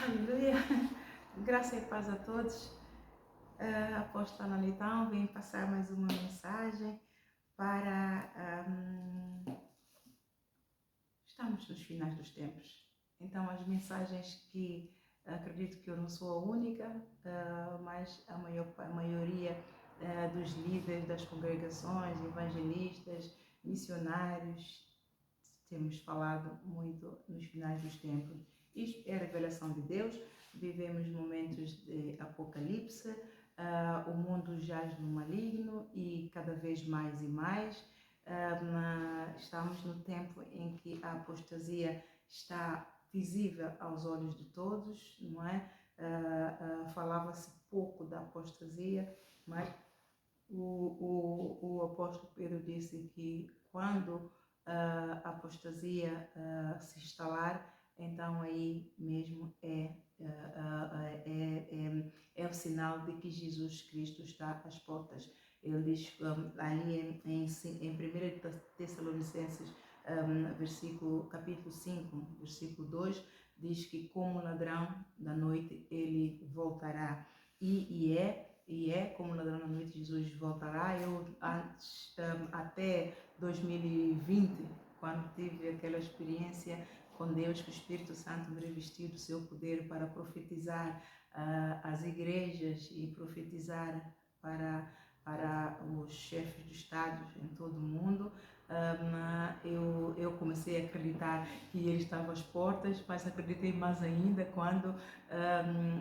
Aleluia! Graça e paz a todos. A apóstola Ana Leitão vem passar mais uma mensagem para... estamos nos finais dos tempos. Então, as mensagens que acredito que eu não sou a única, mas a maioria dos líderes das congregações, evangelistas, missionários, temos falado muito nos finais dos tempos. Isto é a revelação de Deus. Vivemos momentos de apocalipse, o mundo jaz no maligno e cada vez mais e mais. Estamos no tempo em que a apostasia está visível aos olhos de todos, não é? Falava-se pouco da apostasia, mas o apóstolo Pedro disse que quando a apostasia se instalar, então aí mesmo é o sinal de que Jesus Cristo está às portas. Ele diz ali em 1 Tessalonicenses, capítulo 5, versículo 2, diz que como ladrão da noite ele voltará. E é como ladrão da noite Jesus voltará. Eu antes, até 2020, quando tive aquela experiência com Deus, que o Espírito Santo me revestiu do seu poder para profetizar às igrejas e profetizar para os chefes de Estado em todo o mundo, eu comecei a acreditar que ele estava às portas, mas acreditei mais ainda quando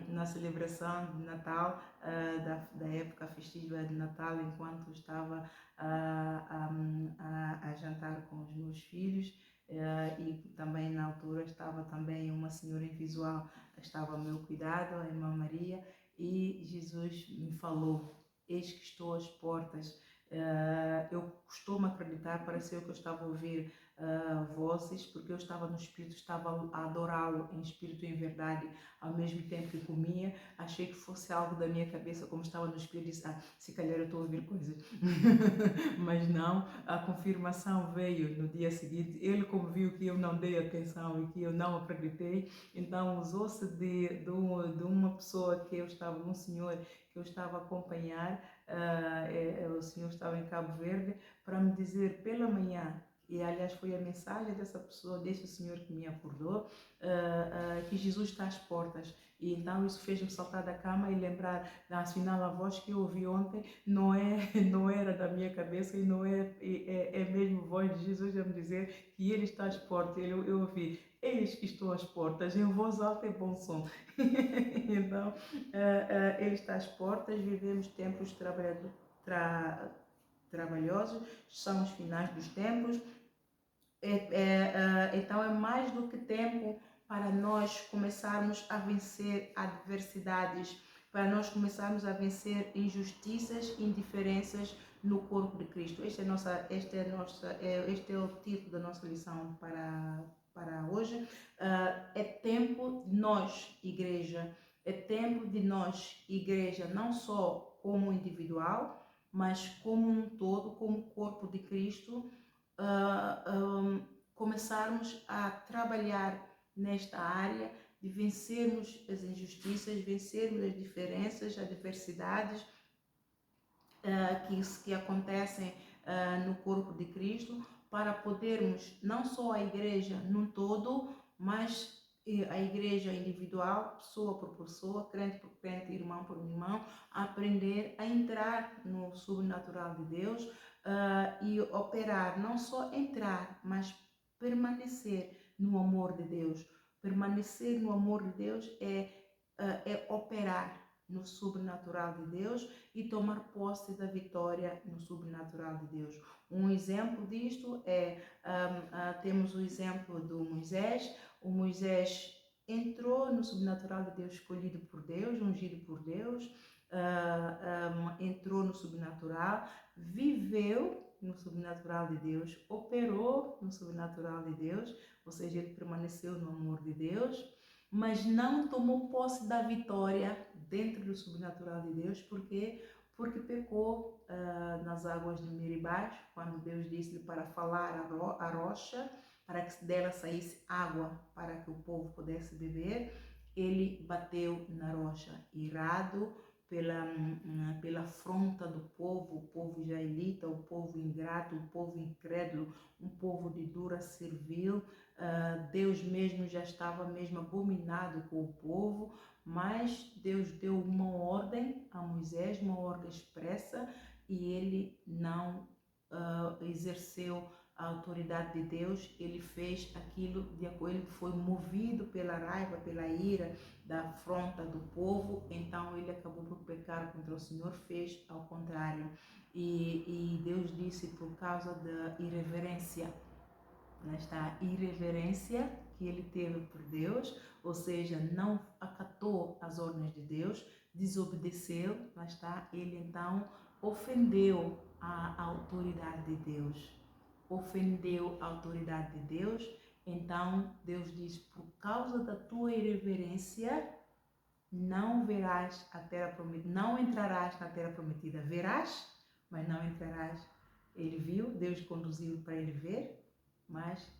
na celebração de Natal, da época festiva de Natal, enquanto estava a jantar com os meus filhos, e também na altura estava também uma senhora invisual, estava ao meu cuidado, a irmã Maria, e Jesus me falou: eis que estou às portas. Eu costumo acreditar, pareceu que eu estava a ouvir vozes, porque eu estava no Espírito, estava a adorá-lo em Espírito e em verdade, ao mesmo tempo que comia. Achei que fosse algo da minha cabeça, como estava no Espírito, disse: se calhar eu estou a ouvir coisas. Mas não, a confirmação veio no dia seguinte. Ele, como viu que eu não dei atenção e que eu não acreditei, então usou-se de uma pessoa que eu estava, um senhor que eu estava a acompanhar, o senhor estava em Cabo Verde, para me dizer pela manhã, e aliás foi a mensagem dessa pessoa, desse senhor que me acordou, que Jesus está às portas. E então isso fez-me saltar da cama e lembrar, afinal a voz que eu ouvi ontem não era da minha cabeça e não é mesmo a voz de Jesus a me dizer que ele está às portas. Eu ouvi: eis que estou às portas, em voz alta e bom som. Então, ele está às portas, vivemos tempos trabalhosos, são os finais dos tempos. Então é mais do que tempo para nós começarmos a vencer adversidades, para nós começarmos a vencer injustiças e indiferenças no corpo de Cristo. Este é o título da nossa lição para hoje. É tempo de nós, igreja, não só como individual, mas como um todo, como corpo de Cristo, começarmos a trabalhar nesta área de vencermos as injustiças, vencermos as diferenças, as adversidades que acontecem no corpo de Cristo, para podermos, não só a igreja num todo, mas a igreja individual, pessoa por pessoa, crente por crente, irmão por irmão, aprender a entrar no sobrenatural de Deus e operar, não só entrar, mas permanecer no amor de Deus. Permanecer no amor de Deus é operar no sobrenatural de Deus e tomar posse da vitória no sobrenatural de Deus. Um exemplo disto temos o exemplo do Moisés. O Moisés entrou no sobrenatural de Deus, escolhido por Deus, ungido por Deus, entrou no sobrenatural, viveu no sobrenatural de Deus, operou no sobrenatural de Deus, ou seja, ele permaneceu no amor de Deus, mas não tomou posse da vitória dentro do sobrenatural de Deus, porque pecou nas águas de Meribá, quando Deus disse-lhe para falar a rocha, para que dela saísse água, para que o povo pudesse beber. ele bateu na rocha, irado pela afronta do povo, o povo israelita, o povo ingrato, o povo incrédulo, um povo de dura servil. Deus mesmo já estava mesmo abominado com o povo, mas Deus deu uma ordem a Moisés, uma ordem expressa, e ele não exerceu a autoridade de Deus. Ele fez aquilo de acordo, ele foi movido pela raiva, pela ira, da afronta do povo, então ele acabou por pecar contra o Senhor, fez ao contrário. E Deus disse, por causa da irreverência, nesta irreverência que ele teve por Deus, ou seja, não acatou as ordens de Deus, desobedeceu, lá está, ele então ofendeu a autoridade de Deus. Ofendeu a autoridade de Deus, então Deus diz, por causa da tua irreverência, não verás a terra prometida, não entrarás na terra prometida, verás, mas não entrarás. Ele viu, Deus conduziu para ele ver, mas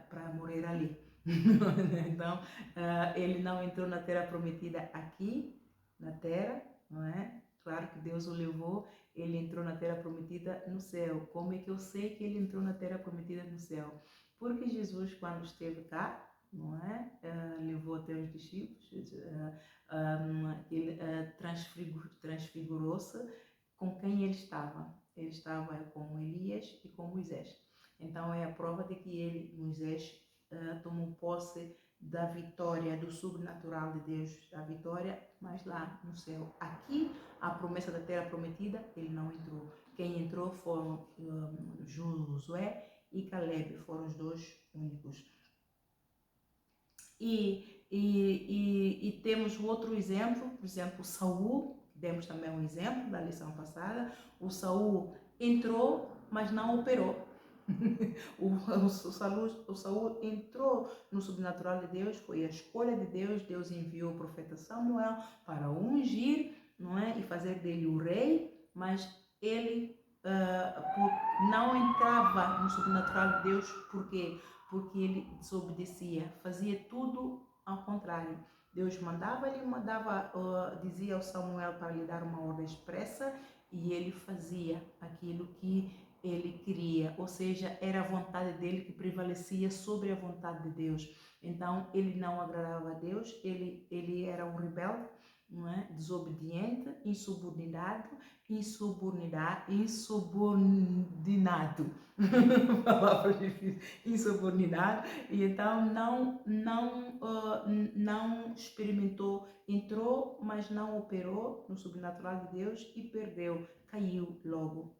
para morrer ali. Então, ele não entrou na terra prometida aqui, na terra, não é? Claro que Deus o levou, ele entrou na terra prometida no céu. Como é que eu sei que ele entrou na terra prometida no céu? Porque Jesus, quando esteve cá, não é? Levou até os discípulos, ele transfigurou-se com quem ele estava. Ele estava com Elias e com Moisés. Então é a prova de que ele, Moisés, tomou posse da vitória, do sobrenatural de Deus, da vitória, mas lá no céu. Aqui, a promessa da terra prometida, ele não entrou. Quem entrou foram Josué e Caleb, foram os dois únicos. E temos outro exemplo, por exemplo, Saul, demos também um exemplo da lição passada. O Saul entrou, mas não operou. O Saul entrou no sobrenatural de Deus, foi a escolha de Deus. Deus enviou o profeta Samuel para ungir, não é, e fazer dele o rei, mas ele não entrava no sobrenatural de Deus. Por quê? Porque ele desobedecia, fazia tudo ao contrário. Deus mandava, ele mandava, dizia ao Samuel para lhe dar uma ordem expressa, e ele fazia aquilo que ele queria, ou seja, era a vontade dele que prevalecia sobre a vontade de Deus. Então ele não agradava a Deus, ele era um rebelde, não é? Desobediente, insubordinado, palavra difícil, insubordinado, e então não experimentou, entrou, mas não operou no sobrenatural de Deus e perdeu, caiu logo,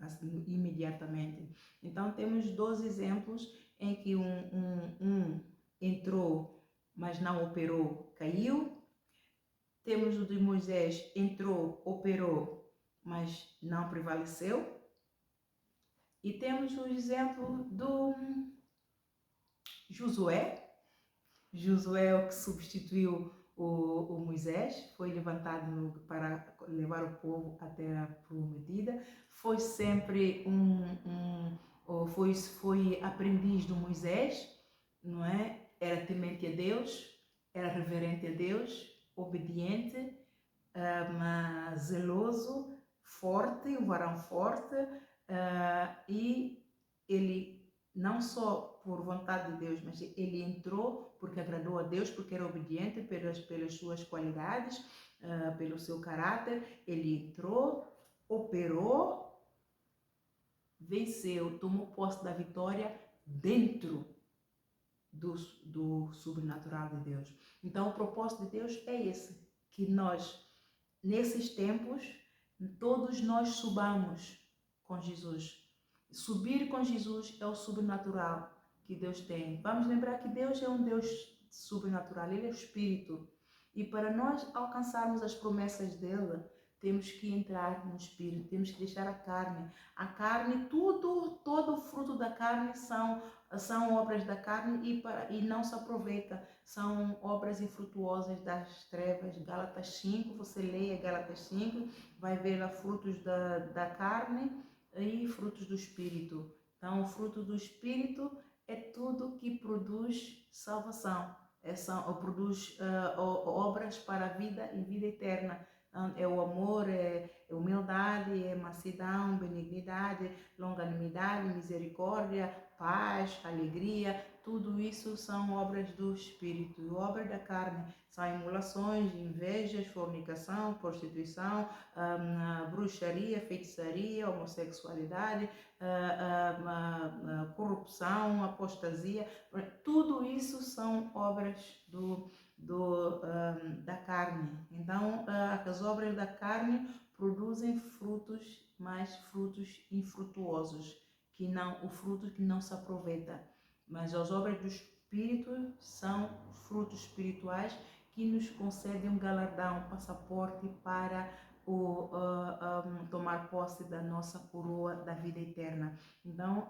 assim, imediatamente. Então temos dois exemplos em que um entrou, mas não operou, caiu. Temos o de Moisés, entrou, operou, mas não prevaleceu. E temos o exemplo do Josué. Josué é o que substituiu o Moisés, foi levantado para levar o povo à terra prometida. Foi sempre foi aprendiz do Moisés, não é? Era temente a Deus, era reverente a Deus, obediente, zeloso, forte, um varão forte, e ele não só por vontade de Deus, mas ele entrou porque agradou a Deus, porque era obediente pelas suas qualidades, pelo seu caráter. Ele entrou, operou, venceu, tomou posse da vitória dentro do sobrenatural de Deus. Então o propósito de Deus é esse, que nós, nesses tempos, todos nós subamos com Jesus. Subir com Jesus é o sobrenatural que Deus tem. Vamos lembrar que Deus é um Deus sobrenatural, Ele é o Espírito. E para nós alcançarmos as promessas dele, temos que entrar no Espírito, temos que deixar a carne. A carne, todo o fruto da carne são obras da carne e não se aproveita. São obras infrutuosas das trevas. Gálatas 5, você leia Gálatas 5, vai ver lá frutos da carne e frutos do Espírito. Então, o fruto do Espírito é tudo que produz salvação. produz obras para a vida e vida eterna. É o amor, é humildade, é mansidão, benignidade, longanimidade, misericórdia, paz, alegria. Tudo isso são obras do Espírito. E obras da carne são emulações, invejas, fornicação, prostituição, bruxaria, feitiçaria, homossexualidade, corrupção, apostasia. Tudo isso são obras da carne. Então, as obras da carne produzem frutos, mas frutos infrutuosos, o fruto que não se aproveita. Mas as obras do Espírito são frutos espirituais que nos concedem um galardão, um passaporte para tomar posse da nossa coroa da vida eterna. Então,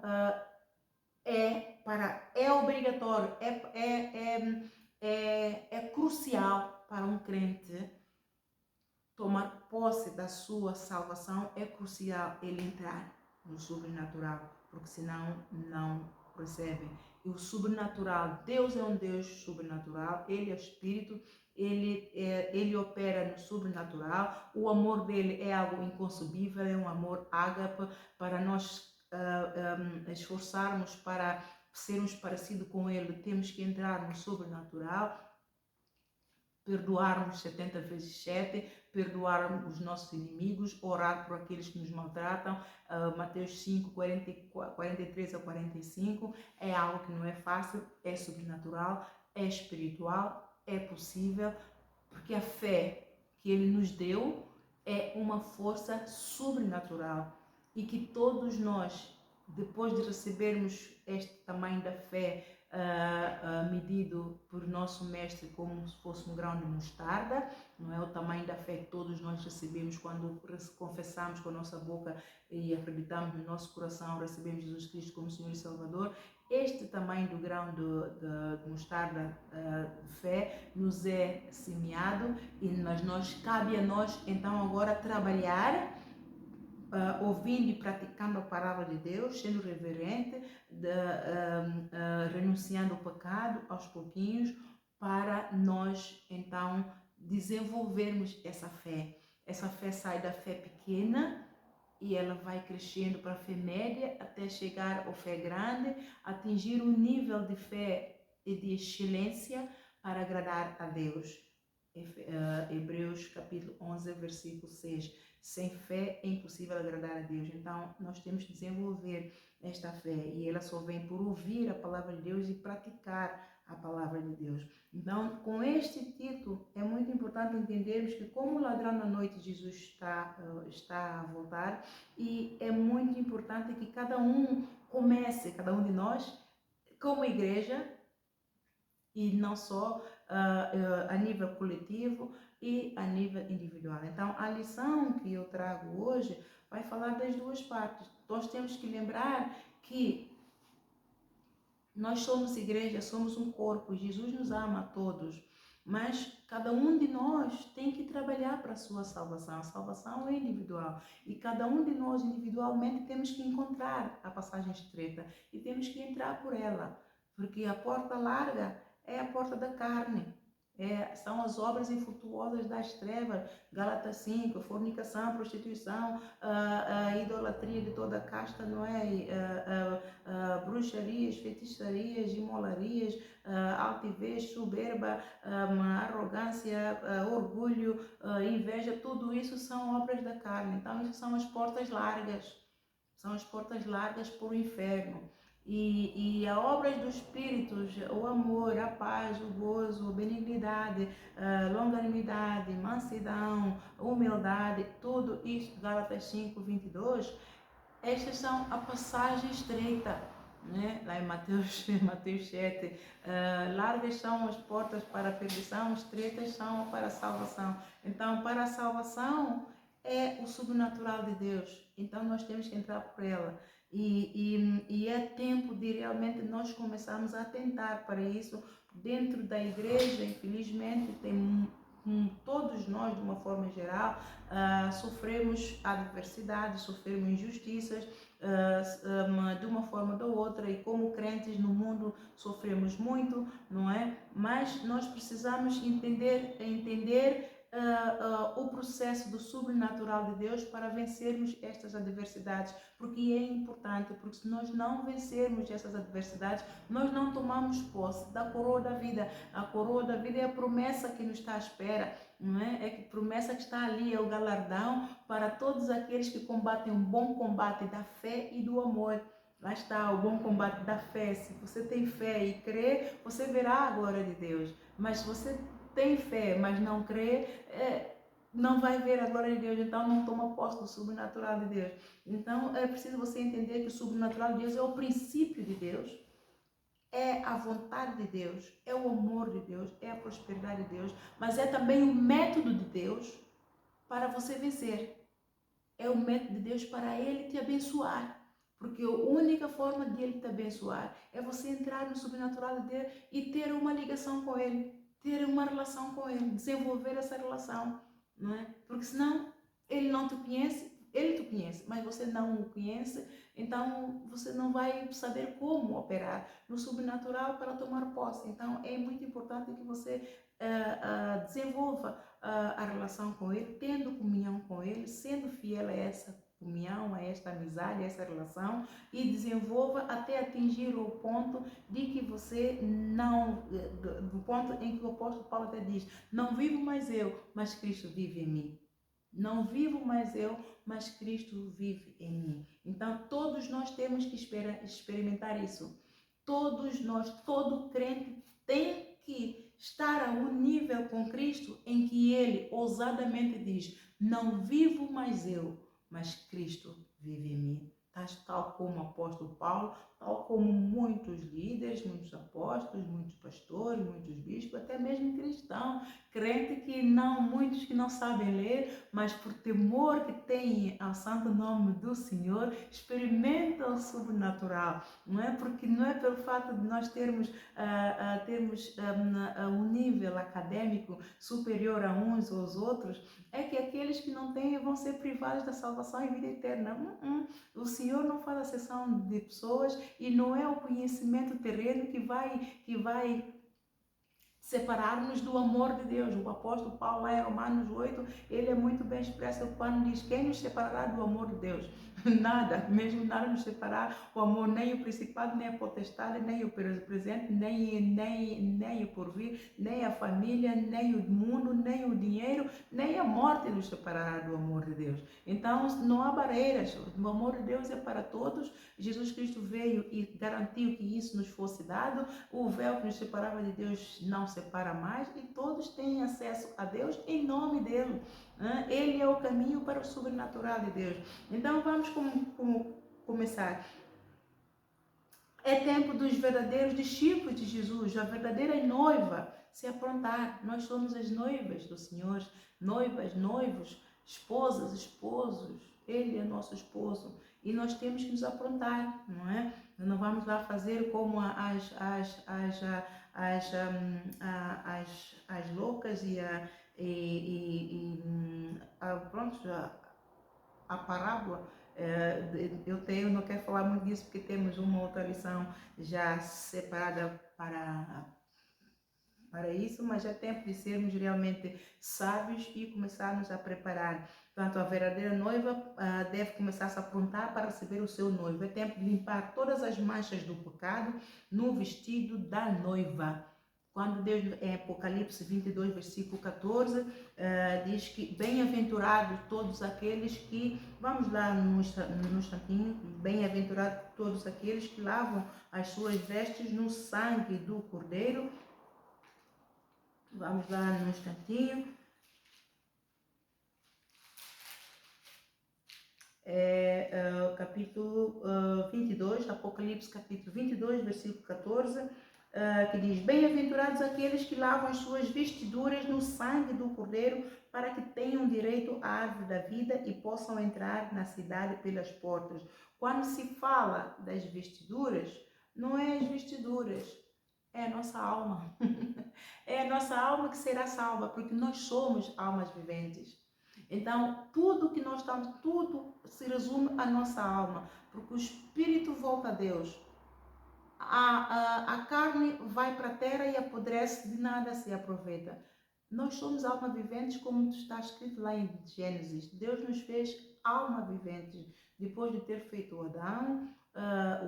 é obrigatório, é crucial para um crente tomar posse da sua salvação. É crucial ele entrar no sobrenatural, porque senão não recebe. E o sobrenatural, Deus é um Deus sobrenatural, Ele é Espírito, Ele opera no sobrenatural. O amor dele é algo inconcebível, é um amor ágape. Para nós esforçarmos para sermos parecidos com Ele, temos que entrar no sobrenatural, perdoarmos 70 vezes 7, perdoarmos os nossos inimigos, orar por aqueles que nos maltratam. Mateus 5, 43 a 45, é algo que não é fácil, é sobrenatural, é espiritual, é possível, porque a fé que Ele nos deu é uma força sobrenatural, e que todos nós, depois de recebermos este tamanho da fé, medido por nosso mestre como se fosse um grão de mostarda, não é o tamanho da fé que todos nós recebemos quando confessamos com a nossa boca e acreditamos no nosso coração, recebemos Jesus Cristo como Senhor e Salvador. Este tamanho do grão de mostarda de fé nos é semeado, e cabe a nós então agora trabalhar, ouvindo e praticando a palavra de Deus, sendo reverente, renunciando ao pecado aos pouquinhos, para nós então desenvolvermos essa fé. Essa fé sai da fé pequena e ela vai crescendo para a fé média, até chegar à fé grande, atingir um nível de fé e de excelência para agradar a Deus. Hebreus capítulo 11, versículo 6. Sem fé é impossível agradar a Deus. Então, nós temos que desenvolver esta fé, e ela só vem por ouvir a palavra de Deus e praticar a palavra de Deus. Então, com este título, é muito importante entendermos que, como ladrão da noite, Jesus está a voltar, e é muito importante que cada um de nós, como igreja, e não só a nível coletivo e a nível individual. Então, a lição que eu trago hoje vai falar das duas partes. Nós temos que lembrar que nós somos igreja, somos um corpo, Jesus nos ama a todos, mas cada um de nós tem que trabalhar para a sua salvação. A salvação é individual, e cada um de nós individualmente temos que encontrar a passagem estreita e temos que entrar por ela, porque a porta larga é a porta da carne. São as obras infrutuosas das trevas, Gálatas 5, fornicação, prostituição, idolatria de toda casta, não é? Bruxarias, feitiçarias, imolarias, altivez, soberba, arrogância, orgulho, inveja, tudo isso são obras da carne. Então, isso são as portas largas para o inferno. E a obra dos Espíritos, o amor, a paz, o gozo, a benignidade, longanimidade, mansidão, humildade, tudo isso, Gálatas 5, 22, estas são a passagem estreita, né? Lá em Mateus 7, largas são as portas para a perdição, estreitas são para a salvação. Então, para a salvação é o sobrenatural de Deus, então nós temos que entrar por ela. E é tempo de realmente nós começarmos a atentar para isso. Dentro da igreja, infelizmente, tem todos nós, de uma forma geral, sofremos adversidades, sofremos injustiças, de uma forma ou da outra, e como crentes no mundo sofremos muito, não é? Mas nós precisamos entender o processo do sobrenatural de Deus para vencermos estas adversidades, porque é importante, porque se nós não vencermos essas adversidades, nós não tomamos posse da coroa da vida. A coroa da vida é a promessa que nos está à espera, não é? É a promessa que está ali, é o galardão para todos aqueles que combatem um bom combate da fé e do amor. Lá está o bom combate da fé. Se você tem fé e crê, você verá a glória de Deus. Mas se você tem fé, mas não crê, não vai ver a glória de Deus, então não toma posse do sobrenatural de Deus. Então é preciso você entender que o sobrenatural de Deus é o princípio de Deus, é a vontade de Deus, é o amor de Deus, é a prosperidade de Deus, mas é também o método de Deus para você vencer. É o método de Deus para Ele te abençoar. Porque a única forma de Ele te abençoar é você entrar no sobrenatural dele e ter uma ligação com Ele, ter uma relação com Ele, desenvolver essa relação, não é? Porque senão Ele não te conhece, Ele te conhece, mas você não o conhece, então você não vai saber como operar no sobrenatural para tomar posse. Então é muito importante que você desenvolva a relação com Ele, tendo comunhão com Ele, sendo fiel a essa comunhão, a esta amizade, a essa relação, e desenvolva até atingir o ponto de que você não, do ponto em que o apóstolo Paulo até diz, não vivo mais eu, mas Cristo vive em mim. Não vivo mais eu, mas Cristo vive em mim. Então todos nós temos que experimentar isso. Todos nós, todo crente tem que estar a um nível com Cristo em que ele ousadamente diz, não vivo mais eu, mas Cristo vive em mim. Tal como o apóstolo Paulo, tal como muitos líderes, muitos apóstolos, muitos pastores, muitos bispos, até mesmo cristãos, crente que não, muitos que não sabem ler, mas por temor que têm ao santo nome do Senhor, experimentam o sobrenatural, não é? Porque não é pelo fato de nós termos um nível acadêmico superior a uns ou aos outros, é que aqueles que não têm vão ser privados da salvação e vida eterna. O Senhor não faz acessão de pessoas e não é o conhecimento terreno que vai separar-nos do amor de Deus. O apóstolo Paulo, lá em Romanos 8, ele é muito bem expresso quando diz, quem nos separará do amor de Deus? Nada, mesmo nada nos separar, o amor, nem o principado, nem a potestade, nem o presente, nem o porvir, nem a família, nem o mundo, nem o dinheiro, nem a morte nos separará do amor de Deus. Então não há barreiras, o amor de Deus é para todos. Jesus Cristo veio e garantiu que isso nos fosse dado, o véu que nos separava de Deus não separa mais e todos têm acesso a Deus em nome dele. Ele é o caminho para o sobrenatural de Deus. Então vamos começar. É tempo dos verdadeiros discípulos de Jesus, a verdadeira noiva, se aprontar. Nós somos as noivas do Senhor, noivas, noivos, esposas, esposos. Ele é nosso esposo e nós temos que nos aprontar, não é? Não vamos lá fazer como as loucas pronto, a parábola. Eu não quero falar muito disso porque temos uma outra lição já separada para isso, mas é tempo de sermos realmente sábios e começarmos a preparar. Portanto, a verdadeira noiva deve começar a se aprontar para receber o seu noivo. É tempo de limpar todas as manchas do pecado no vestido da noiva. Quando Deus, em Apocalipse 22, versículo 14, diz que bem-aventurados todos aqueles que, vamos lá no instantinho, bem-aventurados todos aqueles que lavam as suas vestes no sangue do Cordeiro. Vamos lá no instantinho. Capítulo 22, Apocalipse capítulo 22, versículo 14, que diz, bem-aventurados aqueles que lavam as suas vestiduras no sangue do Cordeiro, para que tenham direito à árvore da vida e possam entrar na cidade pelas portas. Quando se fala das vestiduras, não é as vestiduras É a nossa alma. É a nossa alma que será salva, porque nós somos almas viventes. Então, tudo que nós estamos, tudo se resume à nossa alma, porque o espírito volta a Deus. A carne vai para a terra e apodrece, de nada se aproveita. Nós somos alma viventes, como está escrito lá em Gênesis. Deus nos fez alma viventes. Depois de ter feito Adão,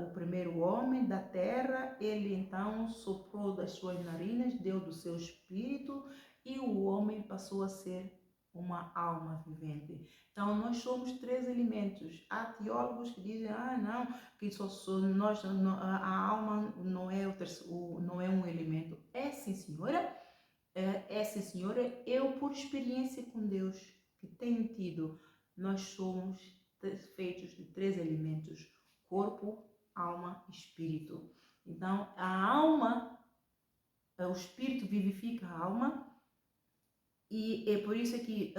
o primeiro homem da terra, ele então soprou das suas narinas, deu do seu espírito e o homem passou a ser uma alma vivente. Então, nós somos três elementos. Há teólogos que dizem, não, que nós, a alma não é, não é um elemento. É sim, senhora. Sim, senhora. Eu, por experiência com Deus que tenho tido, nós somos feitos de três elementos: corpo, alma e espírito. Então, a alma, o espírito vivifica a alma, e é por isso que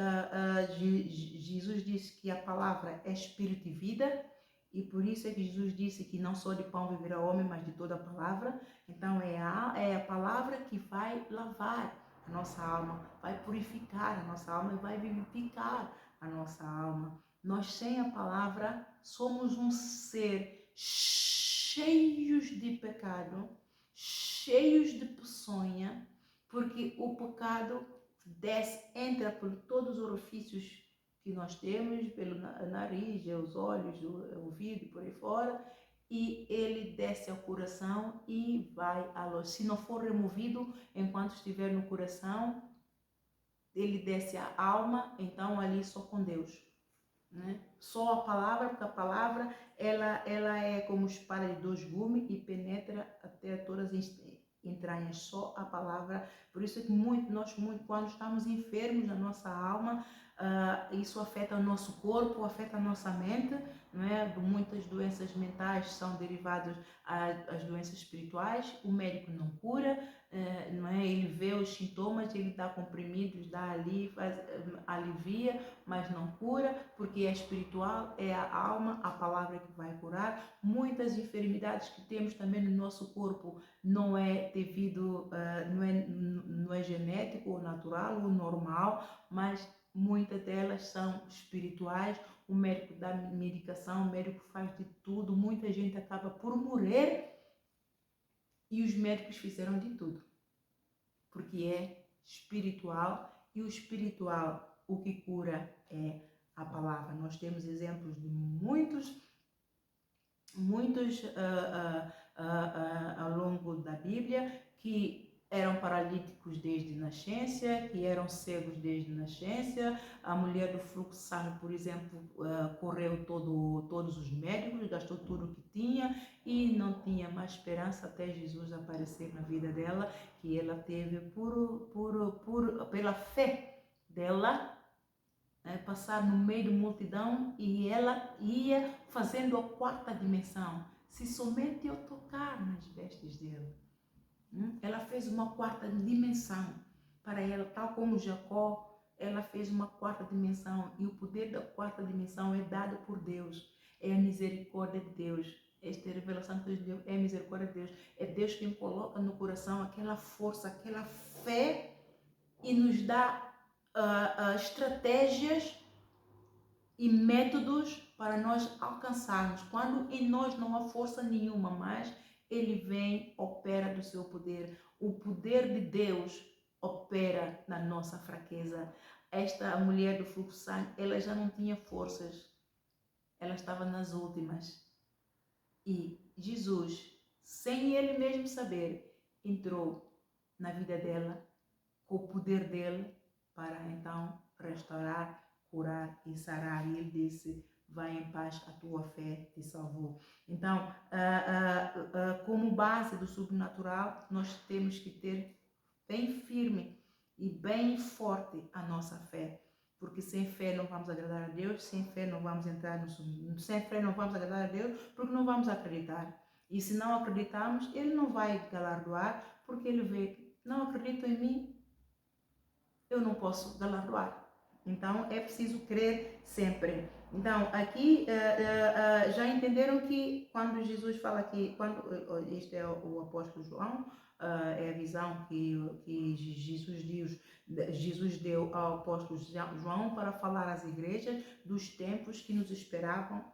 Jesus disse que a palavra é espírito e vida, e por isso é que Jesus disse que não só de pão viverá o homem, mas de toda a palavra. Então é a palavra que vai lavar a nossa alma, vai purificar a nossa alma e vai vivificar a nossa alma. Nós, sem a palavra, somos um ser cheios de pecado, cheios de peçonha, porque o pecado desce, entra por todos os orifícios que nós temos, pelo nariz, os olhos, o ouvido e por aí fora, e ele desce ao coração e vai à luz. Se não for removido enquanto estiver no coração, ele desce à alma, então ali só com Deus. Né? Só a palavra, porque a palavra ela é como espada de dois gumes e penetra até todas as entranhas, só a palavra. Por isso é que nós quando estamos enfermos na nossa alma, isso afeta o nosso corpo, afeta a nossa mente, não é? Muitas doenças mentais são derivadas às doenças espirituais. O médico não cura, não é? Ele vê os sintomas, ele dá comprimidos, dá ali, alivia, mas não cura, porque é espiritual, é a alma, a palavra que vai curar. Muitas enfermidades que temos também no nosso corpo não é devido, não é genético ou natural ou normal, mas muitas delas são espirituais. O médico dá medicação, o médico faz de tudo, muita gente acaba por morrer e os médicos fizeram de tudo, porque é espiritual, e o espiritual, o que cura é a palavra. Nós temos exemplos de muitos ao longo da Bíblia que eram paralíticos desde nascença, que eram cegos desde nascença. A mulher do fluxo de sangue, por exemplo, correu todos os médicos, gastou tudo o que tinha e não tinha mais esperança até Jesus aparecer na vida dela, que ela teve pela fé dela, passar no meio da multidão, e ela ia fazendo a quarta dimensão. Se somente eu tocar nas vestes dele. Ela fez uma quarta dimensão para ela, tal como Jacó, ela fez uma quarta dimensão, e o poder da quarta dimensão é dado por Deus, é a misericórdia de Deus. Esta revelação que Deus deu é a misericórdia de Deus. É Deus quem coloca no coração aquela força, aquela fé, e nos dá estratégias e métodos para nós alcançarmos. Quando em nós não há força nenhuma, mas ele vem, opera do seu poder. O poder de Deus opera na nossa fraqueza. Esta mulher do fluxo de sangue, ela já não tinha forças, ela estava nas últimas. E Jesus, sem ele mesmo saber, entrou na vida dela com o poder dele para então restaurar, curar e sarar. E ele disse: vai em paz, a tua fé te salvou. Então, como base do sobrenatural, nós temos que ter bem firme e bem forte a nossa fé. Porque sem fé não vamos agradar a Deus, sem fé não vamos entrar no sem fé não vamos agradar a Deus, porque não vamos acreditar. E se não acreditarmos, ele não vai galardoar, porque ele vê: não acredito em mim, eu não posso galardoar. Então é preciso crer sempre. Então aqui já entenderam que quando Jesus fala aqui, este é o apóstolo João, é a visão que Jesus deu ao apóstolo João para falar às igrejas dos tempos que nos esperavam,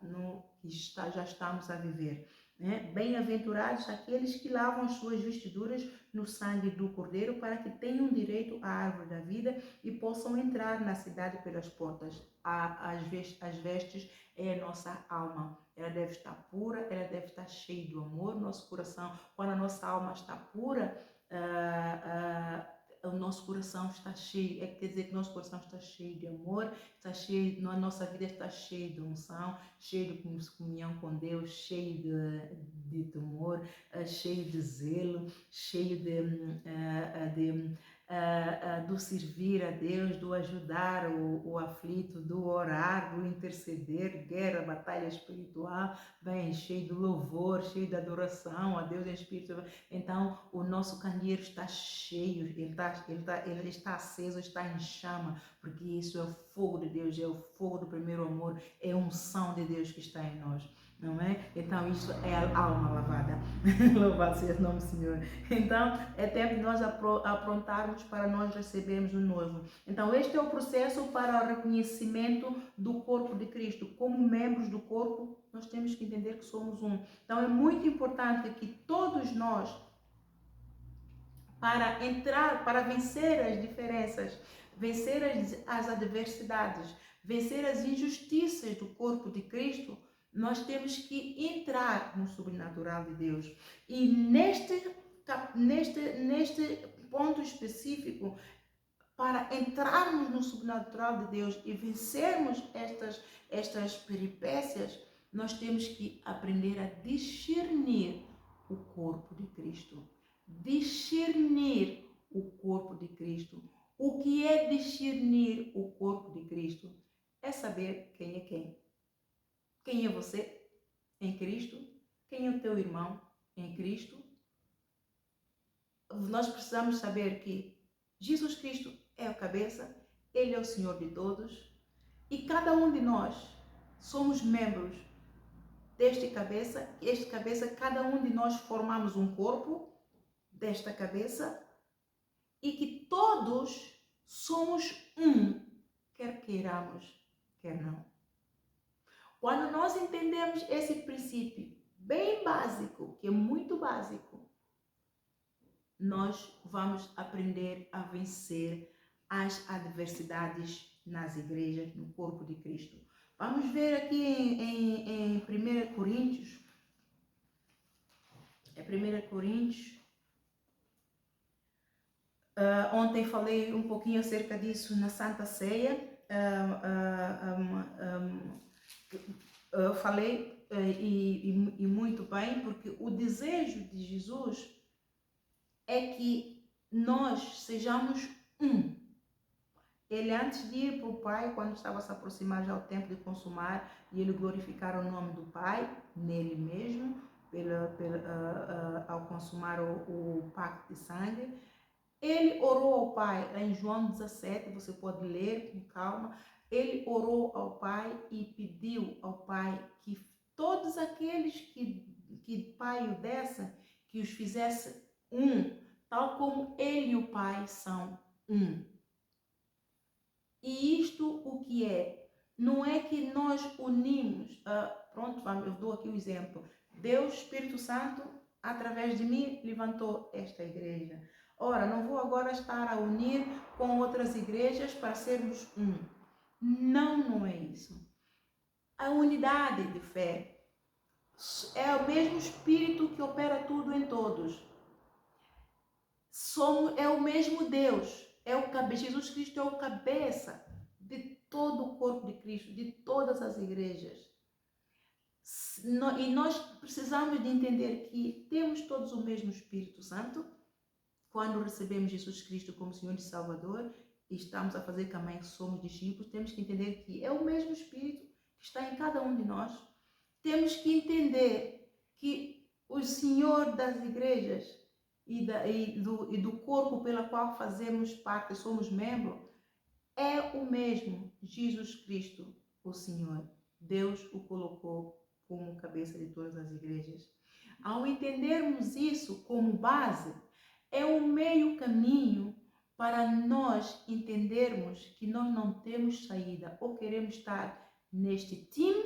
já estamos a viver. Né? Bem-aventurados aqueles que lavam as suas vestiduras no sangue do Cordeiro, para que tenham direito à árvore da vida e possam entrar na cidade pelas portas. As vestes é a nossa alma. Ela deve estar pura, ela deve estar cheia do amor. Nosso coração, quando a nossa alma está pura, o nosso coração está cheio, quer dizer que nosso coração está cheio de amor, está cheio, a nossa vida está cheia de unção, cheio de comunhão com Deus, cheio de temor, cheio de zelo, cheio do servir a Deus, do ajudar o aflito, do orar, do interceder, guerra, batalha espiritual, bem, cheio de louvor, cheio de adoração a Deus em espírito. Então, o nosso candeeiro está cheio, ele está aceso, está em chama, porque isso é o fogo de Deus, é o fogo do primeiro amor, é a unção de Deus que está em nós. Não é? Então isso é a alma lavada. Louvado seja o nome do Senhor. Então é tempo de nós aprontarmos para nós recebermos o novo. Então este é o processo para o reconhecimento do corpo de Cristo. Como membros do corpo, nós temos que entender que somos um. Então é muito importante que todos nós, para vencer as diferenças, vencer as adversidades, vencer as injustiças do corpo de Cristo, nós temos que entrar no sobrenatural de Deus. E neste ponto específico, para entrarmos no sobrenatural de Deus e vencermos estas peripécias, nós temos que aprender a discernir o corpo de Cristo. Discernir o corpo de Cristo. O que é discernir o corpo de Cristo? É saber quem é quem. Quem é você em Cristo? Quem é o teu irmão em Cristo? Nós precisamos saber que Jesus Cristo é a cabeça, Ele é o Senhor de todos e cada um de nós somos membros desta cabeça. Esta cabeça, cada um de nós formamos um corpo desta cabeça e que todos somos um, quer queiramos, quer não. Quando nós entendemos esse princípio bem básico, que é muito básico, nós vamos aprender a vencer as adversidades nas igrejas, no corpo de Cristo. Vamos ver aqui em 1 Coríntios. É 1 Coríntios. Ontem falei um pouquinho acerca disso na Santa Ceia. Falei e muito bem, porque o desejo de Jesus é que nós sejamos um. Ele, antes de ir para o Pai, quando estava a se aproximar já o tempo de consumar, e ele glorificar o nome do Pai nele mesmo, ao consumar o pacto de sangue, ele orou ao Pai, em João 17, você pode ler com calma. Ele orou ao Pai e pediu ao Pai que todos aqueles que Pai o desse, que os fizesse um, tal como ele e o Pai são um. E isto o que é? Não é que nós unimos, pronto, eu dou aqui o exemplo. Deus, Espírito Santo, através de mim, levantou esta igreja. Ora, não vou agora estar a unir com outras igrejas para sermos um. Não, não é isso. A unidade de fé é o mesmo Espírito que opera tudo em todos. É o mesmo Deus. Jesus Cristo é o cabeça de todo o corpo de Cristo, de todas as igrejas. E nós precisamos de entender que temos todos o mesmo Espírito Santo. Quando recebemos Jesus Cristo como Senhor e Salvador e estamos a fazer caminho, somos discípulos, temos que entender que é o mesmo Espírito que está em cada um de nós. Temos que entender que o Senhor das igrejas e do corpo pela qual fazemos parte, somos membros, é o mesmo Jesus Cristo, o Senhor. Deus o colocou como cabeça de todas as igrejas. Ao entendermos isso como base, É um meio caminho para nós entendermos que nós não temos saída ou queremos estar neste time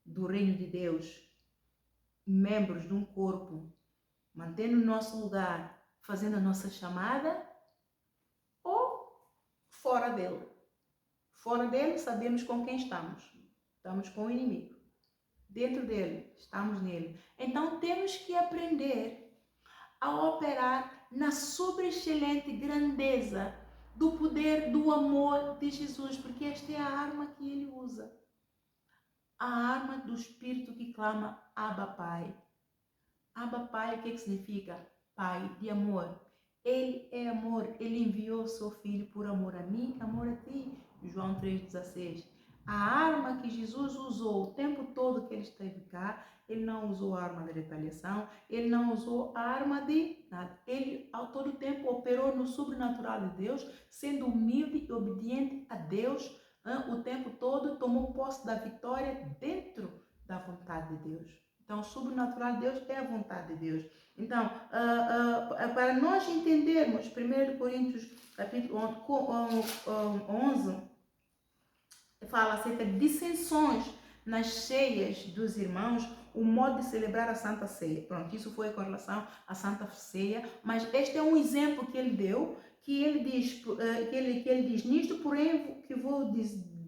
do reino de Deus, membros de um corpo, mantendo o nosso lugar, fazendo a nossa chamada, ou fora dele. Fora dele, sabemos com quem estamos. Estamos com o inimigo. Dentro dele, estamos nele. Então temos que aprender a operar na sobreexcelente grandeza do poder do amor de Jesus, porque esta é a arma que ele usa. A arma do Espírito que clama Abba Pai. Abba Pai, o que significa? Pai de amor. Ele é amor. Ele enviou seu Filho por amor a mim, amor a ti. João 3,16. A arma que Jesus usou o tempo todo que ele esteve cá, ele não usou a arma de retaliação, ele não usou a arma de nada. Ele, ao todo tempo, operou no sobrenatural de Deus, sendo humilde e obediente a Deus, o tempo todo tomou posse da vitória dentro da vontade de Deus. Então, o sobrenatural de Deus é a vontade de Deus. Então, para nós entendermos 1 Coríntios capítulo 11, fala acerca de dissensões nas ceias dos irmãos, o modo de celebrar a Santa Ceia. Pronto, isso foi com relação à Santa Ceia, mas este é um exemplo que ele deu, que ele diz, nisto, porém, que vou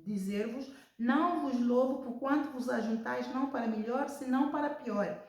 dizer-vos, não vos louvo por quanto vos ajuntais, não para melhor, senão para pior.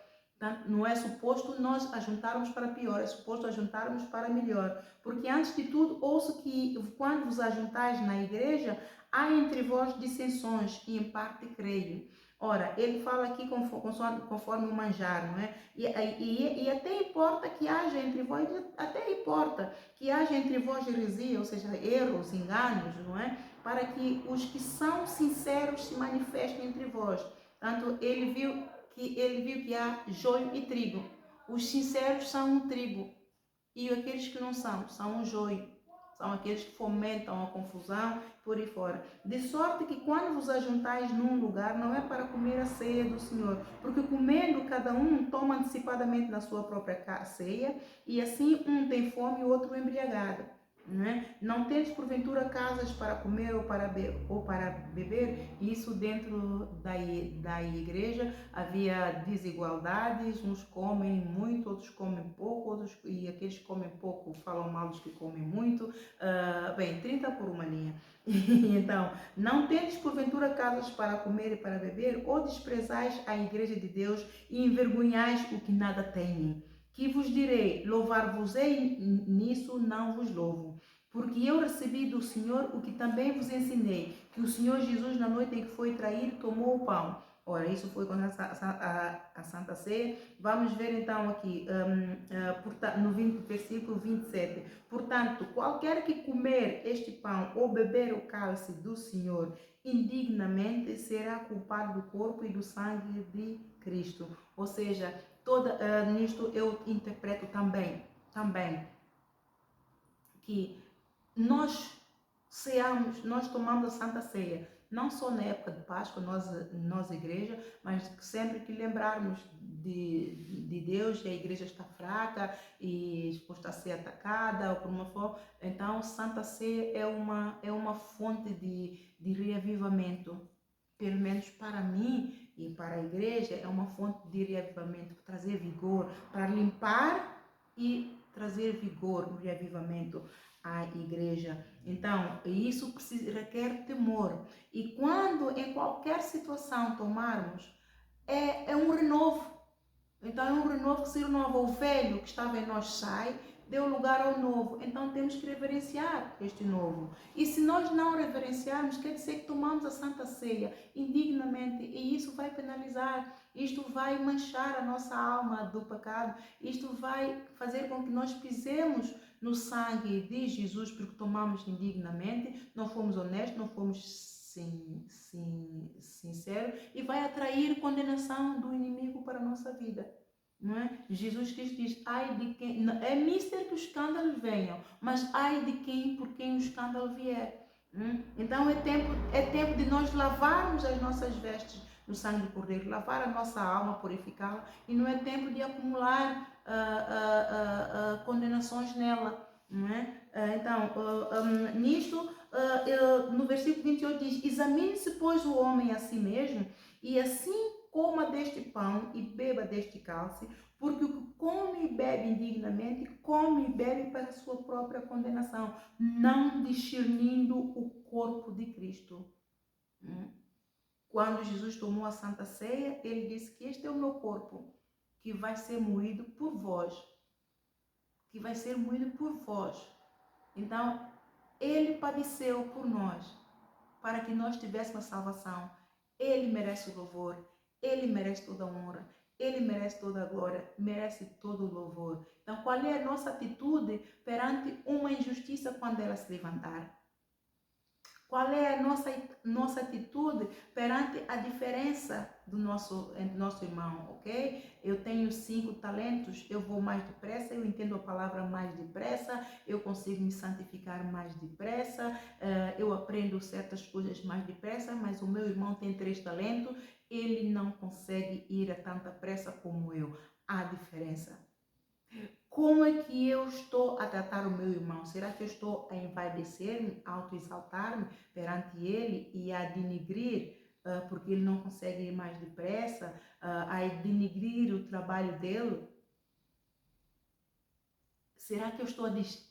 Não é suposto nós ajuntarmos para pior, é suposto ajuntarmos para melhor. Porque antes de tudo, ouço que quando vos ajuntais na igreja, há entre vós dissensões, e em parte creio. Ora, ele fala aqui conforme o manjar, não é? E até importa que haja entre vós, até importa que haja entre vós heresia, ou seja, erros, enganos, não é? Para que os que são sinceros se manifestem entre vós. Portanto, ele viu que há joio e trigo. Os sinceros são um trigo e aqueles que não são um joio. São aqueles que fomentam a confusão por aí fora. De sorte que quando vos ajuntais num lugar, não é para comer a ceia do Senhor, porque comendo cada um toma antecipadamente na sua própria ceia, e assim um tem fome e o outro embriagado. Não tendes porventura casas para comer ou para beber? Isso dentro da igreja havia desigualdades, uns comem muito, outros comem pouco, e aqueles que comem pouco falam mal dos que comem muito. 30 por uma linha. Então, não tendes porventura casas para comer e para beber, ou desprezais a igreja de Deus e envergonhais o que nada têm? Que vos direi, louvar-vos-ei, nisso não vos louvo. Porque eu recebi do Senhor o que também vos ensinei, que o Senhor Jesus, na noite em que foi traído, tomou o pão. Ora, isso foi com a Santa Ceia. Vamos ver então aqui, no versículo 27. Portanto, qualquer que comer este pão ou beber o cálice do Senhor indignamente será culpado do corpo e do sangue de Cristo. Ou seja, nisto eu interpreto também que nós tomamos a Santa Ceia, não só na época de Páscoa, nós igreja, mas sempre que lembrarmos de Deus, e a igreja está fraca e exposta a ser atacada ou por uma forma, então Santa Ceia é uma fonte de reavivamento, pelo menos para mim e para a igreja, é uma fonte de reavivamento, para trazer vigor, para limpar e trazer vigor, um reavivamento à igreja. Então, isso requer temor. E quando em qualquer situação tomarmos, é um renovo. Então, é um renovo que se renova. O velho que estava em nós sai, deu lugar ao novo. Então, temos que reverenciar este novo. E se nós não reverenciarmos, quer dizer que tomamos a Santa Ceia indignamente, e isso vai penalizar. Isto vai manchar a nossa alma do pecado. Isto vai fazer com que nós pisemos no sangue de Jesus, porque tomamos indignamente, não fomos honestos, não fomos sinceros, e vai atrair condenação do inimigo para a nossa vida. Não é? Jesus Cristo diz, ai de quem, é mister que os escândalos venham, mas ai de quem, por quem o escândalo vier. Então é tempo de nós lavarmos as nossas vestes no sangue do Cordeiro, lavar a nossa alma, purificá-la, e não é tempo de acumular condenações nela, não é? Então, nisto, no versículo 28 diz: examine-se, pois, o homem a si mesmo, e assim coma deste pão e beba deste cálice, porque o que come e bebe indignamente, come e bebe para a sua própria condenação, não discernindo o corpo de Cristo. Quando Jesus tomou a Santa Ceia, ele disse que este é o meu corpo, que vai ser moído por vós. Que vai ser moído por vós. Então, ele padeceu por nós, para que nós tivéssemos a salvação. Ele merece o louvor, ele merece toda a honra, ele merece toda a glória, merece todo o louvor. Então, qual é a nossa atitude perante uma injustiça quando ela se levantar? Qual é a nossa atitude perante a diferença do nosso irmão, ok? Eu tenho 5 talentos, eu vou mais depressa, eu entendo a palavra mais depressa, eu consigo me santificar mais depressa, eu aprendo certas coisas mais depressa, mas o meu irmão tem 3 talentos, ele não consegue ir a tanta pressa como eu. Há diferença. Como é que eu estou a tratar o meu irmão? Será que eu estou a envaidecer-me, a auto-exaltar-me perante ele e a denigrir porque ele não consegue ir mais depressa, a denigrir o trabalho dele? Será que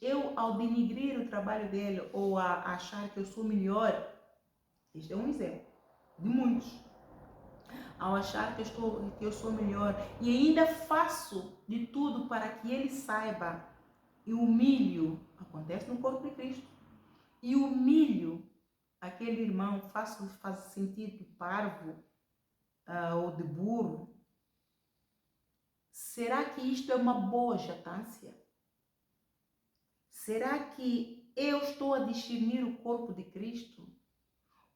eu ao denigrir o trabalho dele ou a achar que eu sou melhor? Este é um exemplo de muitos. Ao achar que eu sou melhor e ainda faço de tudo para que ele saiba e humilho, acontece no corpo de Cristo, e humilho aquele irmão, faz sentir de parvo ou de burro. Será que isto é uma boa jactância? Será que eu estou a discernir o corpo de Cristo?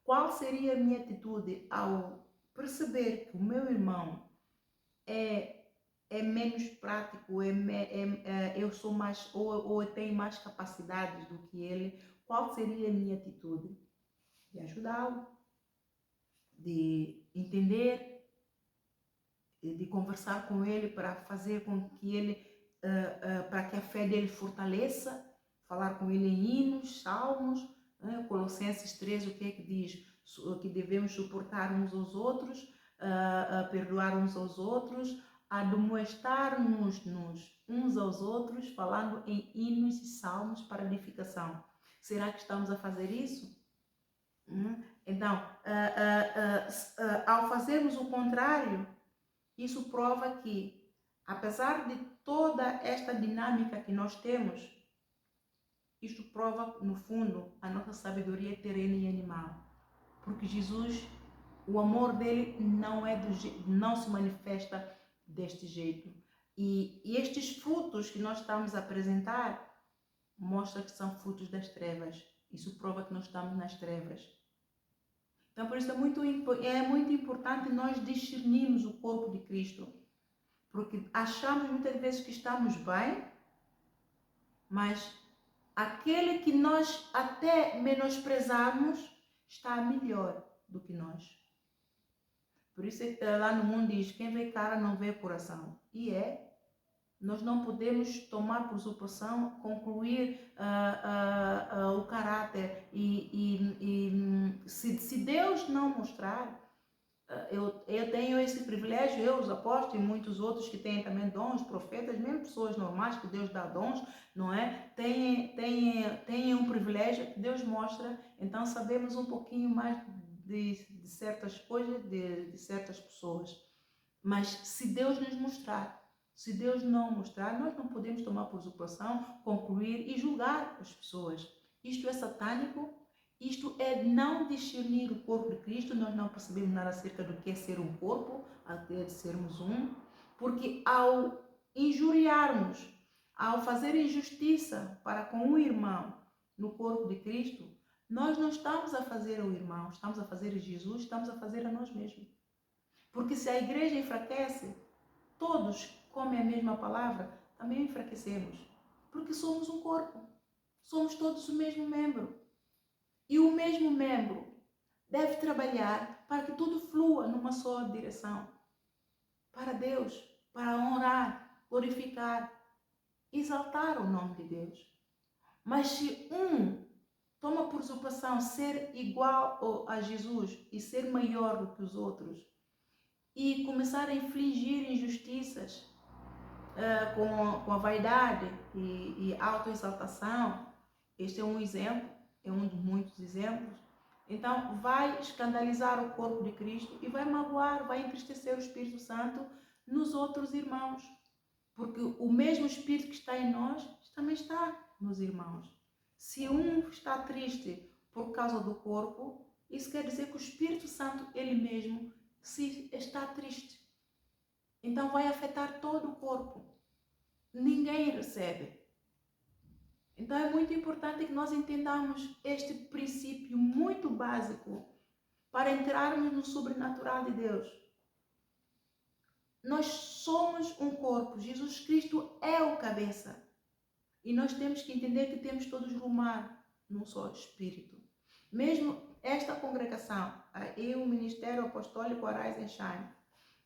Qual seria a minha atitude ao perceber que o meu irmão é menos prático, eu sou mais, ou eu tenho mais capacidades do que ele? Qual seria a minha atitude? De ajudá-lo, de entender, de conversar com ele para fazer com que ele, para que a fé dele fortaleça, falar com ele em hinos, salmos, Colossenses 3, o que é que diz? Que devemos suportar uns aos outros, perdoar uns aos outros, admoestar-nos uns aos outros, falando em hinos e salmos para edificação. Será que estamos a fazer isso? Então, ao fazermos o contrário, isso prova que, apesar de toda esta dinâmica que nós temos, isto prova, no fundo, a nossa sabedoria terrena e animal. Porque Jesus, o amor dele não se manifesta deste jeito. E estes frutos que nós estamos a apresentar mostram que são frutos das trevas. Isso prova que nós estamos nas trevas. Então, por isso é muito importante nós discernirmos o corpo de Cristo. Porque achamos muitas vezes que estamos bem, mas aquele que nós até menosprezamos está melhor do que nós. Por isso lá no mundo diz, quem vê cara não vê coração. E nós não podemos tomar por suposição, concluir o caráter. Se Deus não mostrar, eu tenho esse privilégio, eu, os apóstolos e muitos outros que têm também dons, profetas, mesmo pessoas normais que Deus dá dons, não é? Tem um privilégio que Deus mostra, então sabemos um pouquinho mais de certas coisas, de certas pessoas. Mas se Deus nos mostrar, se Deus não mostrar, nós não podemos tomar por usurpação, concluir e julgar as pessoas. Isto é satânico, isto é não discernir o corpo de Cristo, nós não percebemos nada acerca do que é ser um corpo, até de sermos um, porque ao injuriarmos, ao fazer injustiça para com o irmão no corpo de Cristo, nós não estamos a fazer ao irmão, estamos a fazer a Jesus, estamos a fazer a nós mesmos. Porque se a igreja enfraquece, todos comem a mesma palavra, também enfraquecemos. Porque somos um corpo. Somos todos o mesmo membro. E o mesmo membro deve trabalhar para que tudo flua numa só direção. Para Deus, para honrar, glorificar, exaltar o nome de Deus. Mas se um toma por usurpação ser igual a Jesus e ser maior do que os outros e começar a infligir injustiças com a vaidade e autoexaltação, este é um exemplo, é um dos muitos exemplos, então vai escandalizar o corpo de Cristo e vai magoar, vai entristecer o Espírito Santo nos outros irmãos. Porque o mesmo Espírito que está em nós também está nos irmãos. Se um está triste por causa do corpo, isso quer dizer que o Espírito Santo, ele mesmo, se está triste. Então vai afetar todo o corpo. Ninguém recebe. Então é muito importante que nós entendamos este princípio muito básico para entrarmos no sobrenatural de Deus. Nós somos um corpo, Jesus Cristo é o cabeça. E nós temos que entender que temos todos rumar num só espírito. Mesmo esta congregação, o Ministério Apostólico Arise and Shine,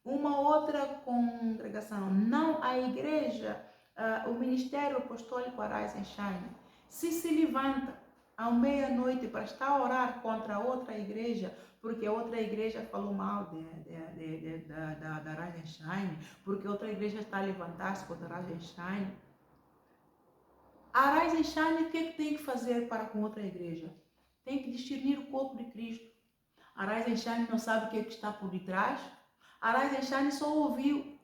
uma outra congregação, não a igreja, o Ministério Apostólico Arise and Shine, se levanta à meia-noite para estar a orar contra outra igreja, porque a outra igreja falou mal da Arise and Shine, porque outra igreja está a levantar-se contra a Arise and Shine. A Arise and Shine, o que é que tem que fazer para com outra igreja? Tem que discernir o corpo de Cristo. A Arise and Shine não sabe o que é que está por detrás. A Arise and Shine só ouviu.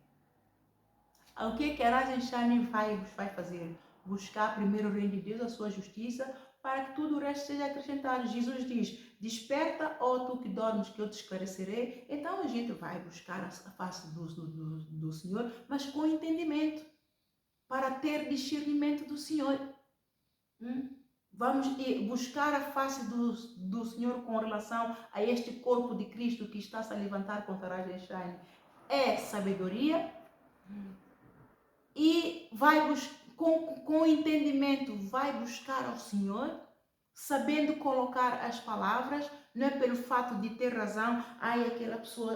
O que é que a Arise and Shine vai fazer? Buscar primeiro o reino de Deus, a sua justiça, para que tudo o resto seja acrescentado. Jesus diz, desperta, ó tu que dormes, que eu te esclarecerei. Então a gente vai buscar a face do Senhor, mas com entendimento, para ter discernimento do Senhor. Vamos buscar a face do Senhor com relação a este corpo de Cristo que está a levantar contra a Arise and Shine. É sabedoria e vai com entendimento, vai buscar ao Senhor, sabendo colocar as palavras, não é pelo fato de ter razão,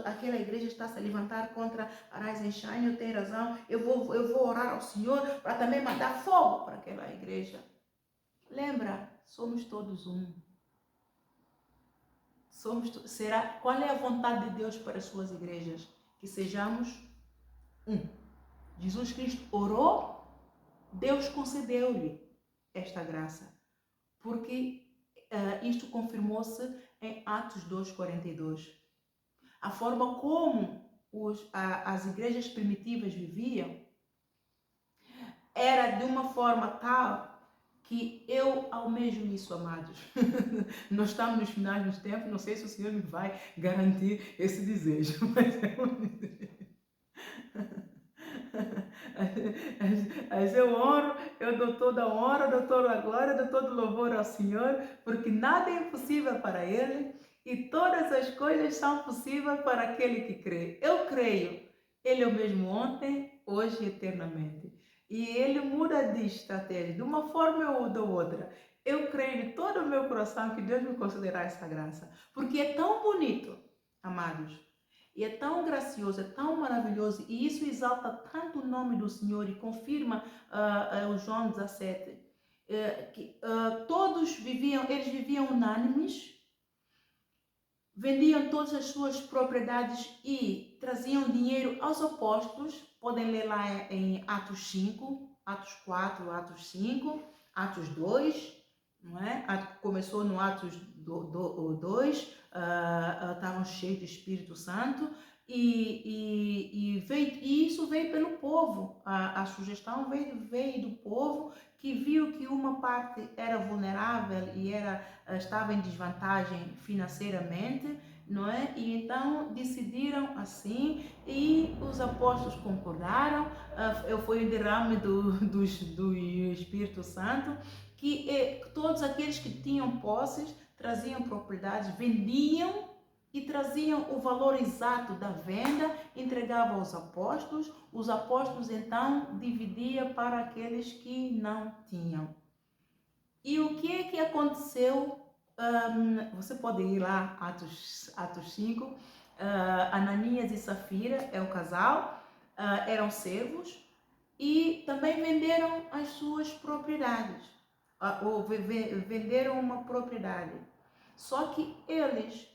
aquela igreja está a levantar contra a Arise and Shine, eu tenho razão, eu vou orar ao Senhor para também mandar fogo para aquela igreja. Lembra, somos todos um. Qual é a vontade de Deus para as suas igrejas? Que sejamos um. Jesus Cristo orou, Deus concedeu-lhe esta graça. Porque isto confirmou-se em Atos 2:42. A forma como as igrejas primitivas viviam era de uma forma tal que eu almejo isso, amados. Nós estamos nos finais dos tempos, não sei se o Senhor me vai garantir esse desejo, mas eu honro, eu dou toda a honra, dou toda a glória, dou todo o louvor ao Senhor, porque nada é impossível para Ele e todas as coisas são possíveis para aquele que crê. Eu creio, Ele é o mesmo ontem, hoje e eternamente. E Ele muda de estratégia, de uma forma ou de outra. Eu creio de todo o meu coração que Deus me concederá essa graça, porque é tão bonito, amados. E é tão gracioso, é tão maravilhoso, e isso exalta tanto o nome do Senhor e confirma o João 17, que todos eles viviam unânimes, vendiam todas as suas propriedades e traziam dinheiro aos apóstolos. Podem ler lá em Atos 5, Atos 4, Atos 5, Atos 2, não é? Começou no Atos 2, estavam cheios do Espírito Santo e isso veio pelo povo. A sugestão veio do povo que viu que uma parte era vulnerável e estava em desvantagem financeiramente, não é? E então decidiram assim e os apóstolos concordaram. Foi o derrame do Espírito Santo, que todos aqueles que tinham posses traziam propriedades, vendiam e traziam o valor exato da venda, entregavam aos apóstolos. Os apóstolos então dividiam para aqueles que não tinham. E o que é que aconteceu você pode ir lá, Atos 5, Ananias e Safira é o casal, eram servos e também venderam as suas propriedades, ou venderam uma propriedade. Só que eles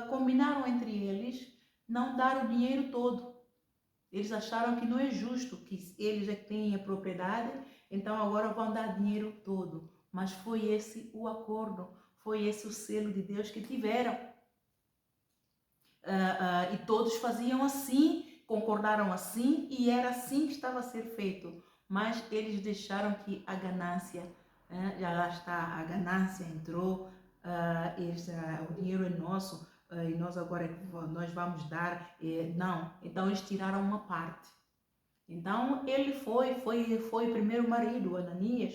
combinaram entre eles não dar o dinheiro todo. Eles acharam que não é justo, que eles é que têm a propriedade, então agora vão dar dinheiro todo. Mas foi esse o acordo, foi esse o selo de Deus que tiveram. E todos faziam assim, concordaram assim, e era assim que estava a ser feito. Mas eles deixaram que a ganância, já lá está, a ganância entrou, o dinheiro é nosso, e nós agora nós vamos dar, não. Então eles tiraram uma parte. Então ele foi o primeiro marido, Ananias,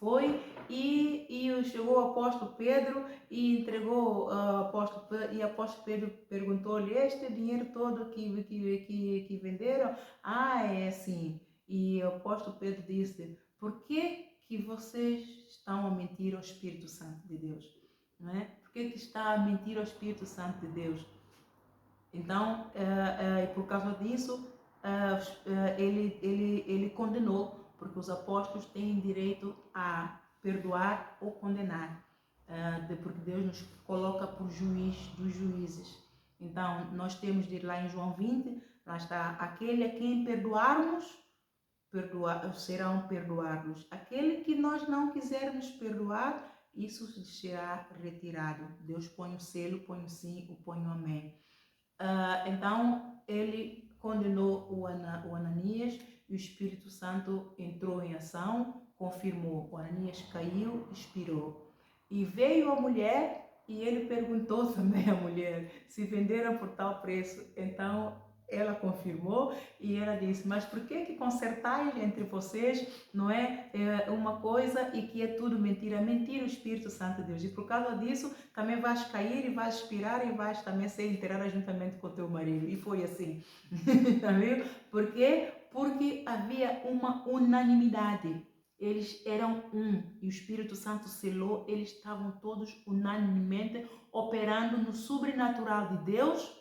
foi e chegou o apóstolo Pedro e entregou o apóstolo Pedro, e o apóstolo Pedro perguntou-lhe: este dinheiro todo que venderam? É assim. E o apóstolo Pedro disse: por que vocês estão a mentir ao Espírito Santo de Deus? Não é? Por que está a mentir ao Espírito Santo de Deus? Então, por causa disso, ele condenou, porque os apóstolos têm direito a perdoar ou condenar, porque Deus nos coloca por juiz dos juízes. Então, nós temos de ir lá em João 20, lá está: aquele a quem perdoarmos, serão perdoados. Aquele que nós não quisermos perdoar, isso será retirado. Deus põe o selo, põe o sim, ou põe o amém. Então ele condenou o Ananias e o Espírito Santo entrou em ação, confirmou. O Ananias caiu, expirou. E veio a mulher e ele perguntou também à mulher se venderam por tal preço. Então ela confirmou e ela disse: mas por que consertais entre vocês, não é, uma coisa e que é tudo mentira? Mentira o Espírito Santo de Deus. E por causa disso também vais cair e vais expirar e vais também ser enterrada juntamente com o teu marido. E foi assim. Tá vendo? Por quê? Porque havia uma unanimidade. Eles eram um e o Espírito Santo selou, eles estavam todos unanimemente operando no sobrenatural de Deus.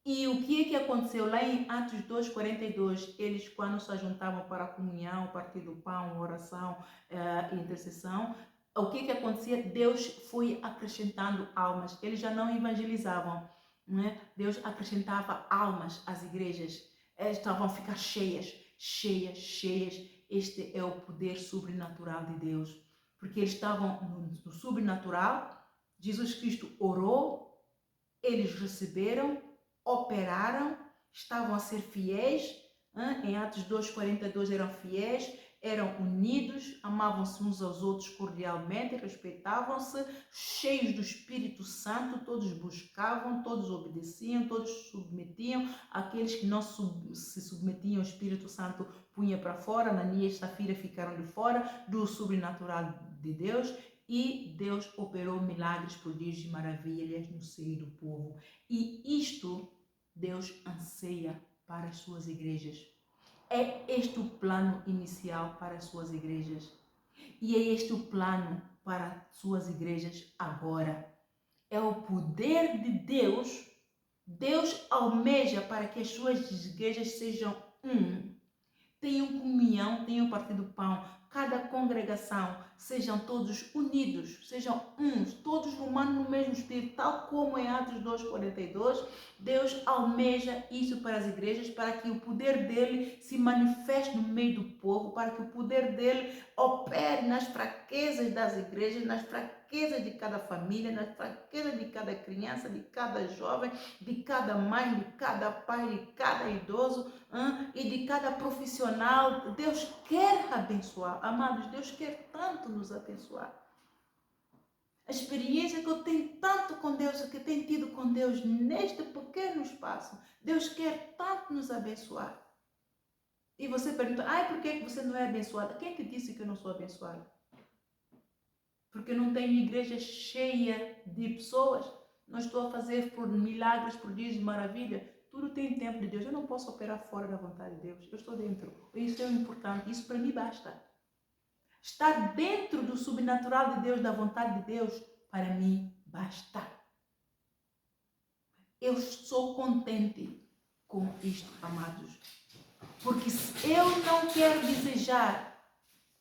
E o que aconteceu lá em Atos 2:42? Eles, quando se juntavam para a comunhão, partir do pão, oração e intercessão, o que acontecia? Deus foi acrescentando almas. Eles já não evangelizavam, né? Deus acrescentava almas às igrejas. Eles estavam a ficar cheias, cheias, cheias. Este é o poder sobrenatural de Deus. Porque eles estavam no sobrenatural. Jesus Cristo orou, eles receberam, operaram, estavam a ser fiéis, em Atos 2:42 eram fiéis, eram unidos, amavam-se uns aos outros cordialmente, respeitavam-se, cheios do Espírito Santo, todos buscavam, todos obedeciam, todos se submetiam. Aqueles que não se submetiam ao Espírito Santo punha para fora. Ananias e Safira ficaram de fora do sobrenatural de Deus. E Deus operou milagres, prodígios e maravilhas no seio do povo. E isto Deus anseia para as suas igrejas. É este o plano inicial para as suas igrejas. E é este o plano para as suas igrejas agora. É o poder de Deus. Deus almeja para que as suas igrejas sejam um. Tenham comunhão, tenham partido do pão. Cada congregação, sejam todos unidos, sejam uns, todos rumando no mesmo espírito, tal como em Atos 2:42, Deus almeja isso para as igrejas, para que o poder dele se manifeste no meio do povo, para que o poder dele opere nas fraquezas das igrejas, nas fraquezas de cada família, nas fraquezas de cada criança, de cada jovem, de cada mãe, de cada pai, de cada idoso, e de cada profissional. Deus quer abençoar. Amados, Deus quer tanto nos abençoar. A experiência que eu tenho tanto com Deus, que eu tenho tido com Deus neste pequeno espaço, Deus quer tanto nos abençoar. E você pergunta: por que você não é abençoada? Quem te disse que eu não sou abençoada? Porque não tenho igreja cheia de pessoas. Não estou a fazer por milagres, prodígios e maravilha. Tudo tem tempo de Deus. Eu não posso operar fora da vontade de Deus. Eu estou dentro. Isso é importante. Isso para mim basta. Estar dentro do sobrenatural de Deus, da vontade de Deus, para mim basta. Eu sou contente com isto, amados. Porque se eu não quero desejar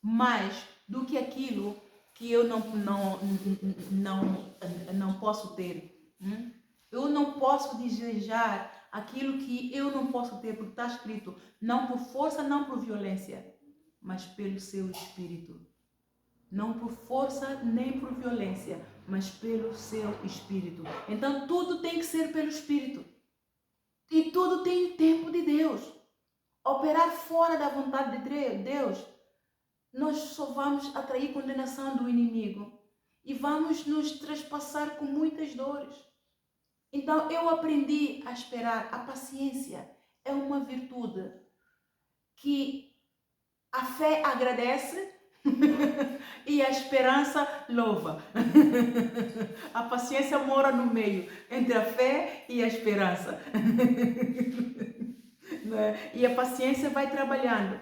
mais do que aquilo que eu não posso ter. Eu não posso desejar aquilo que eu não posso ter, porque está escrito, não por força, não por violência, mas pelo seu espírito. Não por força nem por violência, mas pelo seu espírito. Então tudo tem que ser pelo espírito. E tudo tem o tempo de Deus. Operar fora da vontade de Deus, nós só vamos atrair condenação do inimigo e vamos nos traspassar com muitas dores. Então eu aprendi a esperar. A paciência é uma virtude que a fé agradece e a esperança louva. A paciência mora no meio entre a fé e a esperança. E a paciência vai trabalhando.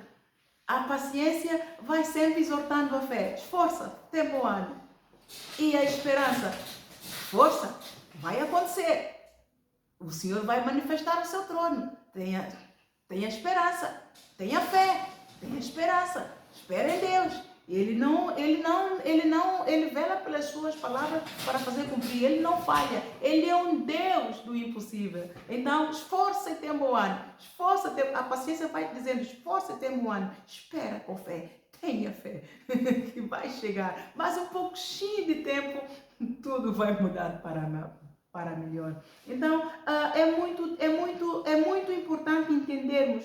A paciência vai sempre exortando a fé. Esforça, tem bom ânimo. E a esperança, força, vai acontecer. O Senhor vai manifestar o seu trono. Tenha esperança, tenha fé, tenha esperança. Espera em Deus. Ele vela pelas suas palavras para fazer cumprir. Ele não falha. Ele é um Deus do impossível. Então, esforça e tenha bom ânimo. A paciência vai dizendo, esforça e tenha bom ânimo. Espera com fé. Tenha fé. Que vai chegar. Mas um pouquinho de tempo, tudo vai mudar para melhor. Então, é muito importante entendermos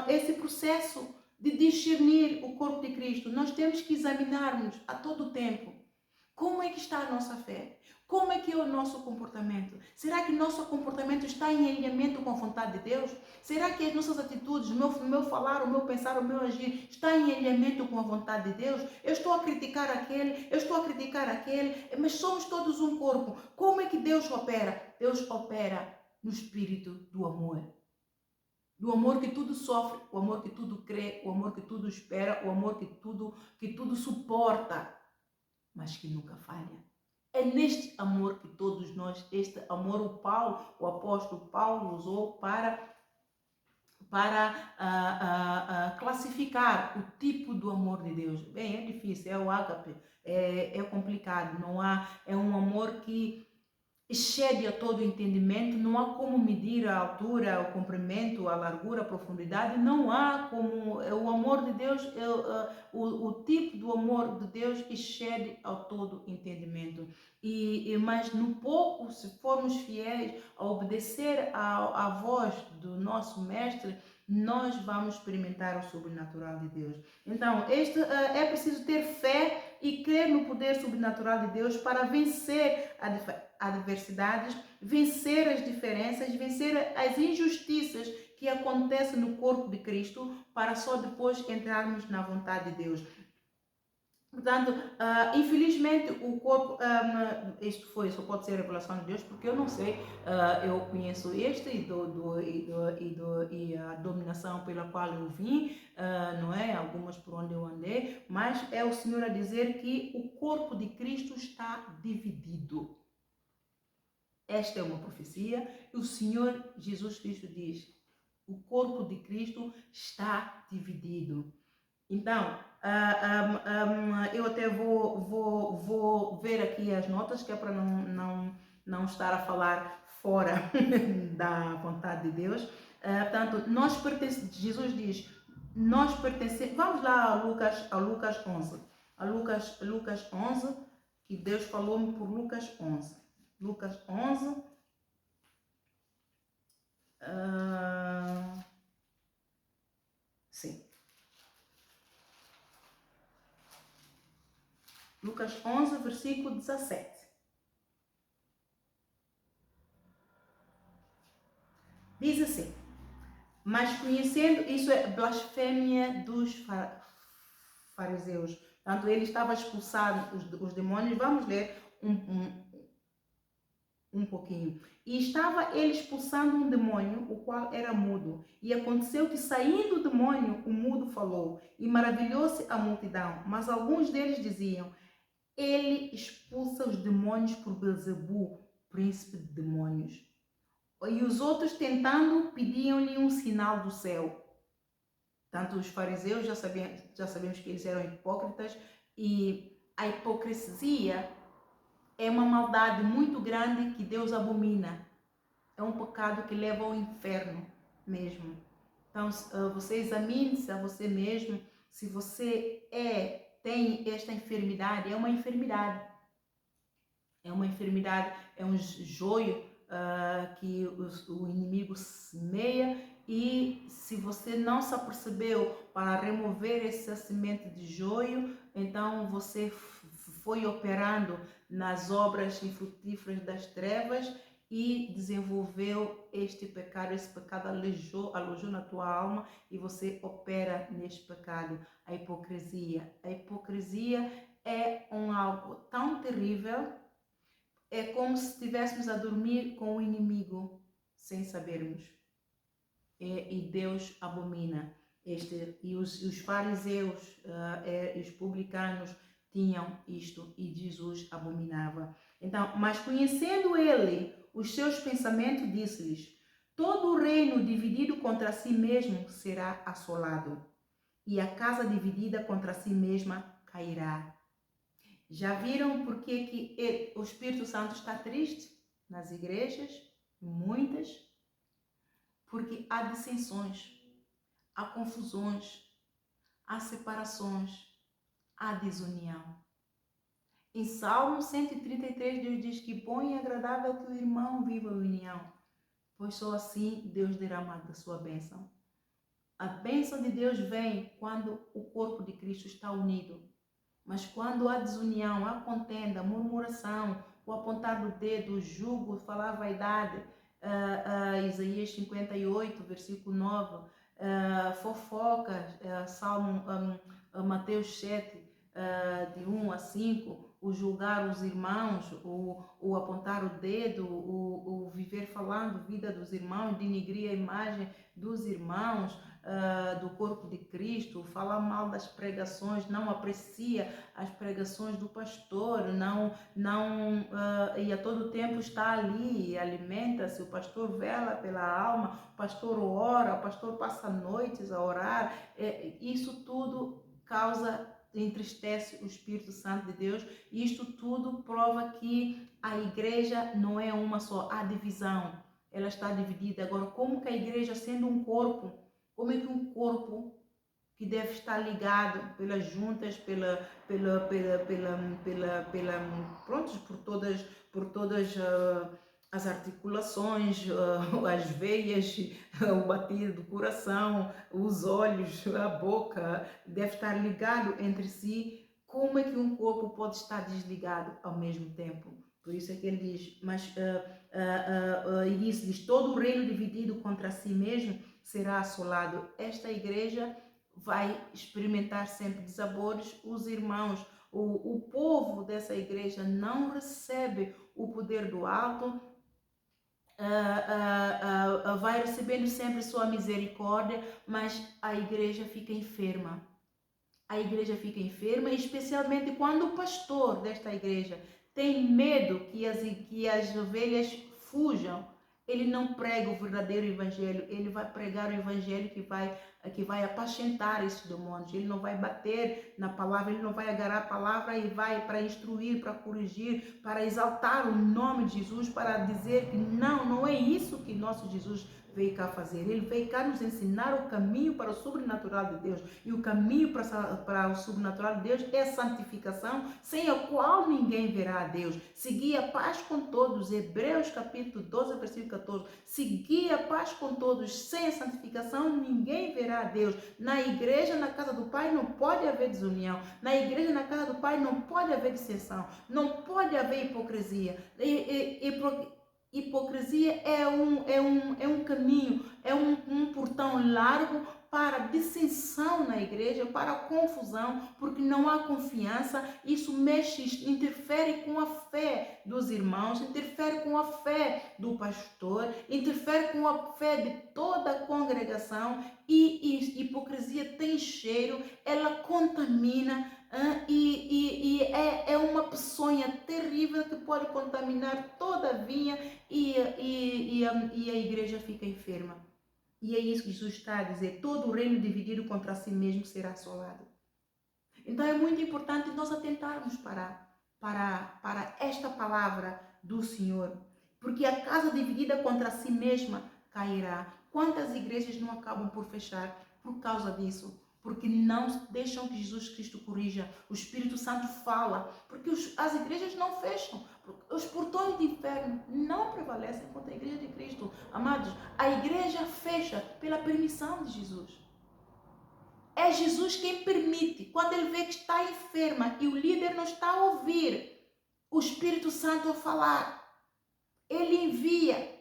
esse processo de discernir o corpo de Cristo. Nós temos que examinarmos a todo tempo como é que está a nossa fé, como é que é o nosso comportamento. Será que o nosso comportamento está em alinhamento com a vontade de Deus? Será que as nossas atitudes, o meu falar, o meu pensar, o meu agir está em alinhamento com a vontade de Deus? Eu estou a criticar aquele, mas somos todos um corpo. Como é que Deus opera? Deus opera no espírito do amor. Do amor que tudo sofre, o amor que tudo crê, o amor que tudo espera, o amor que tudo suporta, mas que nunca falha. É neste amor que todos nós, este amor o apóstolo Paulo usou para classificar o tipo do amor de Deus. Bem, é difícil, é o ágape, é complicado, não há, é um amor que excede a todo entendimento, não há como medir a altura, o comprimento, a largura, a profundidade, não há como, o amor de Deus, o tipo do amor de Deus excede a todo entendimento. Mas no pouco, se formos fiéis a obedecer à voz do nosso mestre, nós vamos experimentar o sobrenatural de Deus. Então, é preciso ter fé e crer no poder sobrenatural de Deus para vencer adversidades, vencer as diferenças, vencer as injustiças que acontecem no corpo de Cristo, para só depois entrarmos na vontade de Deus. Portanto, infelizmente o corpo, isto só pode ser a revelação de Deus, porque eu não sei, eu conheço este e a dominação pela qual eu vim, não é? Algumas por onde eu andei, mas é o Senhor a dizer que o corpo de Cristo está dividido. Esta é uma profecia e o Senhor Jesus Cristo diz, o corpo de Cristo está dividido. Então, eu até vou ver aqui as notas, que é para não estar a falar fora da vontade de Deus. Portanto, Jesus diz, nós pertencemos, vamos lá a Lucas 11. A Lucas 11, que Deus falou-me por Lucas 11. Lucas 11. Sim. Lucas 11, versículo 17. Diz assim, mas conhecendo, isso é blasfêmia dos fariseus. Portanto, ele estava a expulsar os demônios. Vamos ler um pouquinho. E estava ele expulsando um demônio, o qual era mudo. E aconteceu que, saindo o demônio, o mudo falou, e maravilhou-se a multidão. Mas alguns deles diziam: ele expulsa os demônios por Belzebu, príncipe de demônios. E os outros, tentando, pediam-lhe um sinal do céu. Tanto os fariseus, já sabemos que eles eram hipócritas, e a hipocrisia é uma maldade muito grande que Deus abomina. É um pecado que leva ao inferno mesmo. Então, você examine-se a você mesmo. Se você tem esta enfermidade, é uma enfermidade. É uma enfermidade, é um joio que o inimigo semeia, e se você não se apercebeu para remover essa semente de joio, então você foi operando nas obras infrutíferas das trevas e desenvolveu este pecado. Esse pecado alojou na tua alma e você opera neste pecado. A hipocrisia. A hipocrisia é algo tão terrível. É como se estivéssemos a dormir com o inimigo sem sabermos. E Deus abomina. E os fariseus e os publicanos tinham isto e Jesus abominava. Então, mas conhecendo ele os seus pensamentos, disse-lhes: todo o reino dividido contra si mesmo será assolado, e a casa dividida contra si mesma cairá. Já viram por que o Espírito Santo está triste nas igrejas? Muitas. Porque há dissensões, há confusões, há separações, há desunião. Em Salmo 133, Deus diz que bom e agradável que o irmão viva a união, pois só assim Deus derrama da sua bênção. A bênção de Deus vem quando o corpo de Cristo está unido. Mas quando há desunião, há contenda, murmuração, o apontar do dedo, o jugo, falar vaidade, Isaías 58, versículo 9, fofocas, Mateus 7, de 1 a 5, o julgar os irmãos, o apontar o dedo, o viver falando vida dos irmãos, denigrir a imagem dos irmãos, do corpo de Cristo, falar mal das pregações, não aprecia as pregações do pastor, e a todo tempo está ali, alimenta-se, o pastor vela pela alma, o pastor ora, o pastor passa noites a orar. Isso tudo entristece o Espírito Santo de Deus, e isto tudo prova que a igreja não é uma só, há divisão, ela está dividida. Agora, como que a igreja, sendo um corpo, como é que um corpo que deve estar ligado pelas juntas, por todas as articulações, as veias, o bater do coração, os olhos, a boca, deve estar ligado entre si. Como é que um corpo pode estar desligado ao mesmo tempo? Por isso é que ele diz, e disse-lhes: todo o reino dividido contra si mesmo será assolado. Esta igreja vai experimentar sempre desabores. Os irmãos, o povo dessa igreja não recebe o poder do alto, vai recebendo sempre sua misericórdia, mas a igreja fica enferma. A igreja fica enferma, especialmente quando o pastor desta igreja tem medo que as ovelhas fujam. Ele não prega o verdadeiro evangelho, ele vai pregar o evangelho que vai apacentar esses demônios. Ele não vai bater na palavra, ele não vai agarrar a palavra e vai para instruir, para corrigir, para exaltar o nome de Jesus, para dizer que não é isso que nosso Jesus veio cá fazer. Ele veio cá nos ensinar o caminho para o sobrenatural de Deus. E o caminho para o sobrenatural de Deus é a santificação, sem a qual ninguém verá a Deus. Seguir a paz com todos. Hebreus capítulo 12, versículo 14. Seguir a paz com todos. Sem a santificação, ninguém verá a Deus. Na igreja, na casa do Pai, não pode haver desunião. Na igreja, na casa do Pai, não pode haver dissensão. Não pode haver hipocrisia. Hipocrisia é um caminho, é um portão largo para dissensão na igreja, para confusão, porque não há confiança. Isso mexe, interfere com a fé dos irmãos, interfere com a fé do pastor, interfere com a fé de toda a congregação, e hipocrisia tem cheiro, ela contamina, e é uma peçonha terrível que pode contaminar toda a vinha, e a igreja fica enferma. E é isso que Jesus está a dizer: todo o reino dividido contra si mesmo será assolado. Então é muito importante nós atentarmos para esta palavra do Senhor, porque a casa dividida contra si mesma cairá. Quantas igrejas não acabam por fechar por causa disso? Porque não deixam que Jesus Cristo corrija. O Espírito Santo fala, porque as igrejas não fecham. Os portões do inferno não prevalecem contra a igreja de Cristo. Amados, a igreja fecha pela permissão de Jesus. É Jesus quem permite. Quando ele vê que está enferma e o líder não está a ouvir o Espírito Santo a falar, ele envia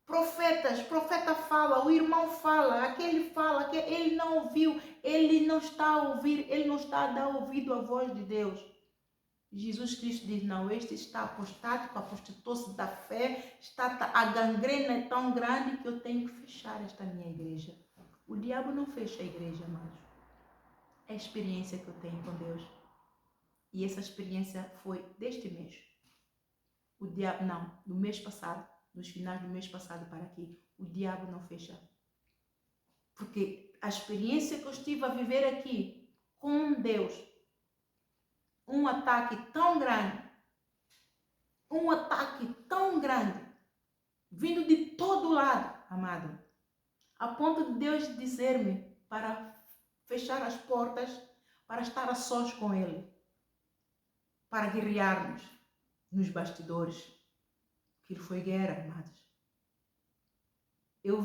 profetas, profeta fala, o irmão fala, aquele fala, que ele não ouviu, ele não está a ouvir, ele não está a dar ouvido à voz de Deus. Jesus Cristo diz: não, este está apostático, apostitou-se da fé, a gangrena é tão grande que eu tenho que fechar esta minha igreja. O diabo não fecha a igreja, amados. É a experiência que eu tenho com Deus. E essa experiência foi deste mês. O diabo, não, do mês passado, nos finais do mês passado para aqui, o diabo não fecha. Porque a experiência que eu estive a viver aqui com Deus, um ataque tão grande, vindo de todo lado, amado, a ponto de Deus dizer-me para fechar as portas, para estar a sós com Ele, para guerrearmos nos bastidores. Aquilo foi guerra, amados. Eu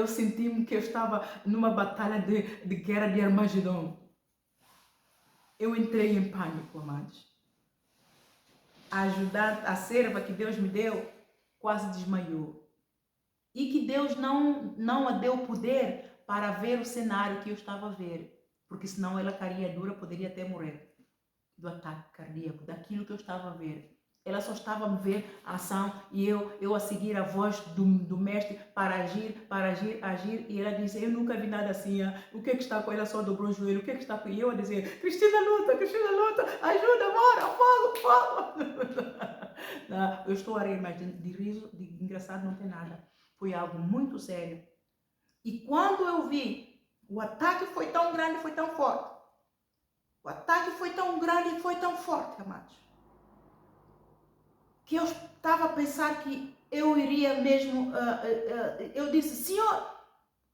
senti-me que eu estava numa batalha de guerra de Armagedon. Eu entrei em pânico, amados. A serva que Deus me deu quase desmaiou. E que Deus não a deu poder para ver o cenário que eu estava a ver. Porque senão ela caía dura, poderia até morrer do ataque cardíaco, daquilo que eu estava a ver. Ela só estava a me ver a ação e eu a seguir a voz do mestre para agir. E ela disse: eu nunca vi nada assim. O que é que está com ela? Só dobrou o joelho. O que é que está com ela? E eu a dizer: Cristina luta, ajuda, mora, fogo. Não, eu estou a rir, mas de riso, de engraçado não tem nada. Foi algo muito sério. E quando eu vi, o ataque foi tão grande, foi tão forte. O ataque foi tão grande e foi tão forte, amados, que eu estava a pensar que eu iria mesmo. Eu disse: Senhor,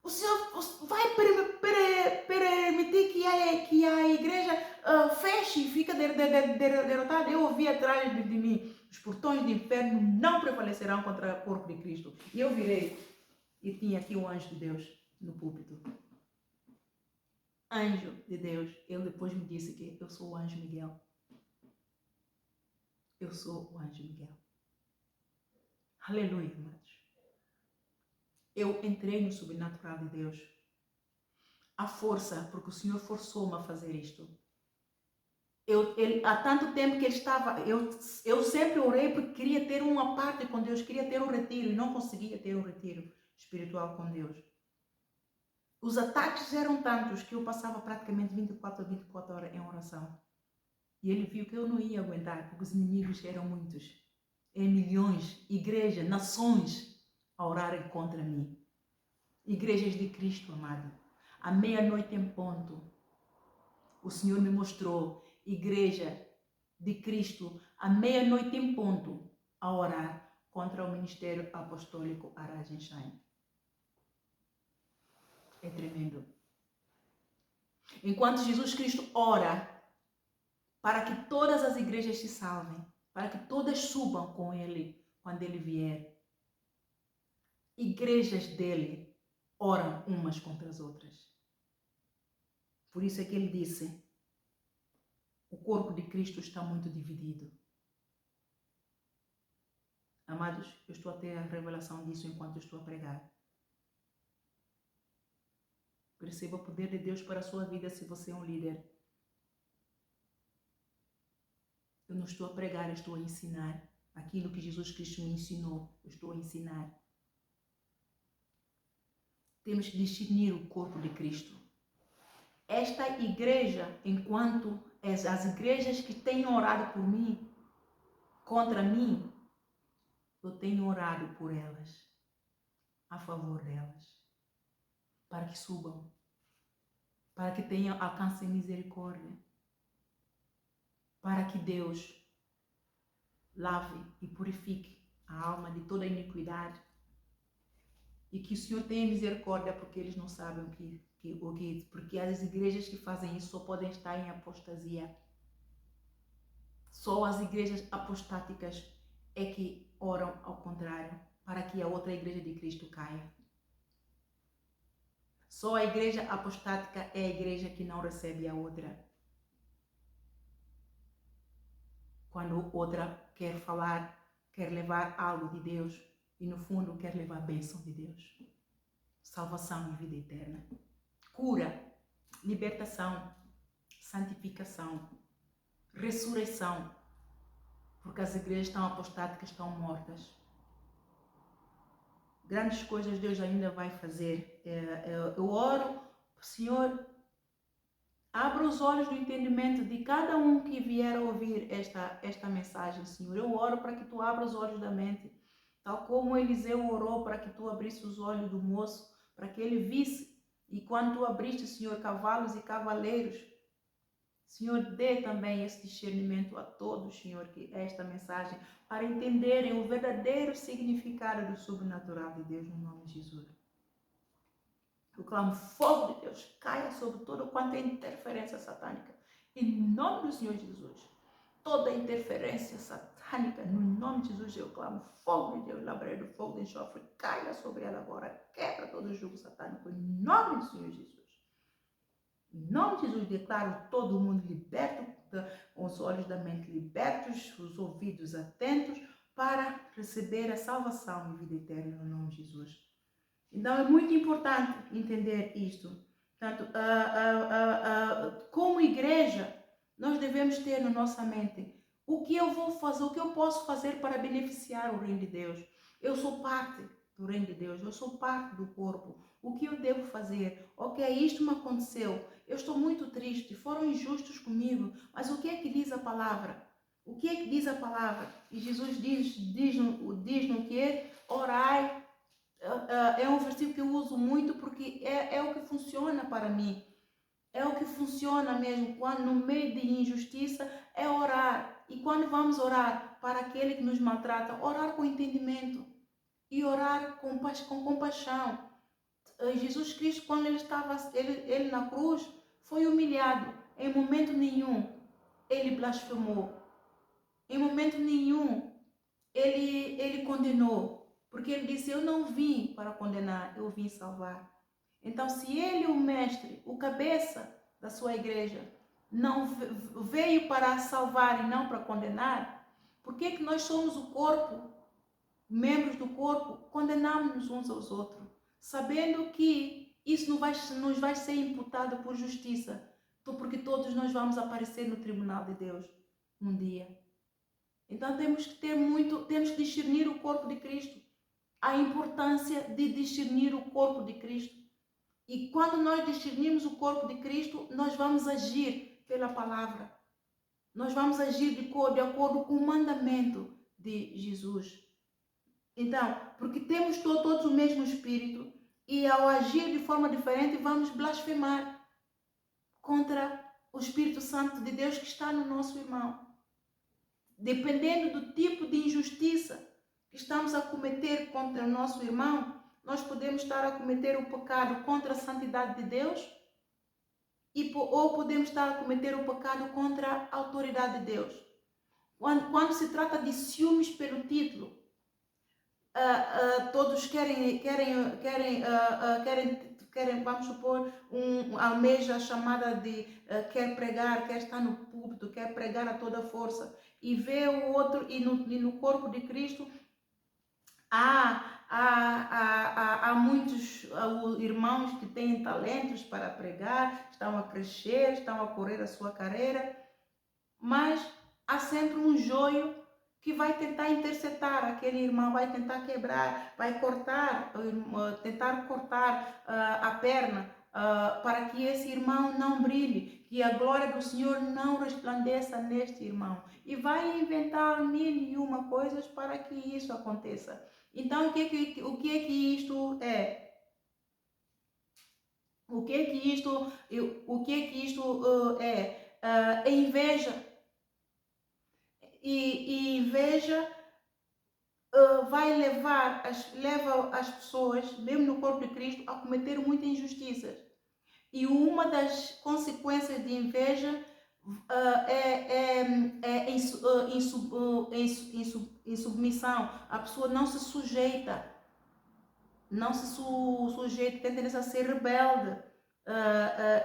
o Senhor vai permitir que a igreja feche e fique derrotada? Eu ouvi atrás de mim: os portões do inferno não prevalecerão contra o corpo de Cristo. E eu virei e tinha aqui um anjo de Deus no púlpito. Anjo de Deus. Ele depois me disse que eu sou o anjo Miguel. Eu sou o anjo Miguel. Aleluia, amados. Eu entrei no sobrenatural de Deus. A força, porque o Senhor forçou-me a fazer isto. Há tanto tempo que ele estava... Eu sempre orei porque queria ter uma parte com Deus, queria ter um retiro e não conseguia ter um retiro espiritual com Deus. Os ataques eram tantos que eu passava praticamente 24 horas em oração. E ele viu que eu não ia aguentar, porque os inimigos eram muitos. Em milhões, igrejas, nações a orarem contra mim. Igrejas de Cristo, amado. À meia-noite em ponto, o Senhor me mostrou igreja de Cristo, à meia-noite em ponto, a orar contra o ministério apostólico Aragenshine. É tremendo. Enquanto Jesus Cristo ora para que todas as igrejas se salvem, para que todas subam com Ele quando Ele vier, igrejas dele oram umas contra as outras. Por isso é que ele disse: o corpo de Cristo está muito dividido. Amados, eu estou a ter a revelação disso enquanto eu estou a pregar. Perceba o poder de Deus para a sua vida se você é um líder. Eu não estou a pregar, eu estou a ensinar. Aquilo que Jesus Cristo me ensinou, eu estou a ensinar. Temos que discernir o corpo de Cristo. Esta igreja, enquanto as igrejas que têm orado por mim, contra mim, eu tenho orado por elas, a favor delas, para que subam, para que tenham, alcancem misericórdia, para que Deus lave e purifique a alma de toda iniquidade e que o Senhor tenha misericórdia, porque eles não sabem porque as igrejas que fazem isso só podem estar em apostasia. Só as igrejas apostáticas é que oram ao contrário, para que a outra igreja de Cristo caia. Só a igreja apostática é a igreja que não recebe a outra. Quando outra quer falar, quer levar algo de Deus e no fundo quer levar a bênção de Deus. Salvação e vida eterna. Cura, libertação, santificação, ressurreição. Porque as igrejas estão apostáticas, estão mortas. Grandes coisas Deus ainda vai fazer. Eu oro, Senhor, abra os olhos do entendimento de cada um que vier a ouvir esta mensagem, Senhor. Eu oro para que tu abra os olhos da mente, tal como Eliseu orou para que tu abrisse os olhos do moço, para que ele visse. E quando tu abriste, Senhor, cavalos e cavaleiros, Senhor, dê também esse discernimento a todos, Senhor, que esta mensagem, para entenderem o verdadeiro significado do sobrenatural de Deus, no nome de Jesus. Eu clamo, fogo de Deus caia sobre todo quanto é interferência satânica. Em nome do Senhor Jesus. Toda interferência satânica, no nome de Jesus, eu clamo, fogo de Deus, labaredo, fogo de enxofre, caia sobre ela agora. Quebra todo o jugo satânico, em nome do Senhor Jesus. Em nome de Jesus, declaro todo mundo liberto, os olhos da mente libertos, os ouvidos atentos, para receber a salvação e vida eterna, no nome de Jesus. Então, é muito importante entender isto. Portanto, como igreja, nós devemos ter na nossa mente o que eu vou fazer, o que eu posso fazer para beneficiar o reino de Deus. Eu sou parte do reino de Deus, eu sou parte do corpo. O que eu devo fazer? Ok, isto me aconteceu, eu estou muito triste, foram injustos comigo, mas o que é que diz a palavra? O que é que diz a palavra? E Jesus diz no que? Orai. É um versículo que eu uso muito porque é o que funciona para mim. É o que funciona mesmo. Quando no meio de injustiça é orar. E quando vamos orar para aquele que nos maltrata, orar com entendimento e orar com compaixão. Jesus Cristo, quando ele estava ele na cruz, foi humilhado. Em momento nenhum ele blasfemou. Em momento nenhum ele condenou. Porque ele disse, eu não vim para condenar, eu vim salvar. Então, se ele, o mestre, o cabeça da sua igreja, não veio para salvar e não para condenar, por que nós somos o corpo, membros do corpo, condenamos uns aos outros, sabendo que isso nos vai ser imputado por justiça, porque todos nós vamos aparecer no tribunal de Deus um dia. Então temos que discernir o corpo de Cristo, a importância de discernir o corpo de Cristo. E quando nós discernimos o corpo de Cristo, nós vamos agir pela palavra. Nós vamos agir de acordo com o mandamento de Jesus. Então, porque temos todos o mesmo Espírito e ao agir de forma diferente vamos blasfemar contra o Espírito Santo de Deus que está no nosso irmão. Dependendo do tipo de injustiça que estamos a cometer contra o nosso irmão, nós podemos estar a cometer o pecado contra a santidade de Deus ou podemos estar a cometer o pecado contra a autoridade de Deus. Quando se trata de ciúmes pelo título, todos querem, vamos supor, almeja a chamada de quer pregar, quer estar no púlpito, quer pregar a toda força, e vê o outro, e no corpo de Cristo há há muitos irmãos que têm talentos para pregar, estão a crescer, estão a correr a sua carreira, mas há sempre um joio que vai tentar interceptar aquele irmão, vai tentar quebrar, vai cortar, tentar cortar a perna, para que esse irmão não brilhe, que a glória do Senhor não resplandeça neste irmão. E vai inventar mil e uma coisas para que isso aconteça. Então, o que é que isto é? O que é que isto é? É inveja. E inveja leva as pessoas, mesmo no corpo de Cristo, a cometer muitas injustiças. E uma das consequências de inveja é insubmissão. A pessoa não se sujeita, tem tendência a ser rebelde.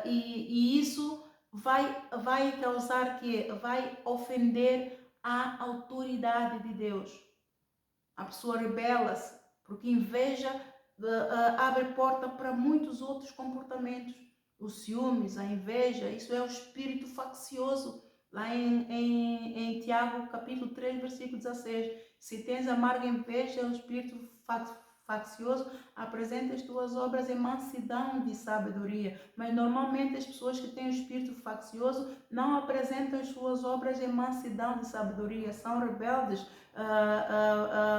E isso vai causar que vai ofender a autoridade de Deus. A pessoa rebela-se, porque inveja abre porta para muitos outros comportamentos. Os ciúmes, a inveja, isso é o espírito faccioso. Lá em Tiago, capítulo 3, versículo 16. Se tens amarga inveja, é o espírito faccioso, apresenta as tuas obras em mansidão de sabedoria. Mas normalmente as pessoas que têm o espírito faccioso não apresentam as suas obras em mansidão de sabedoria, são rebeldes,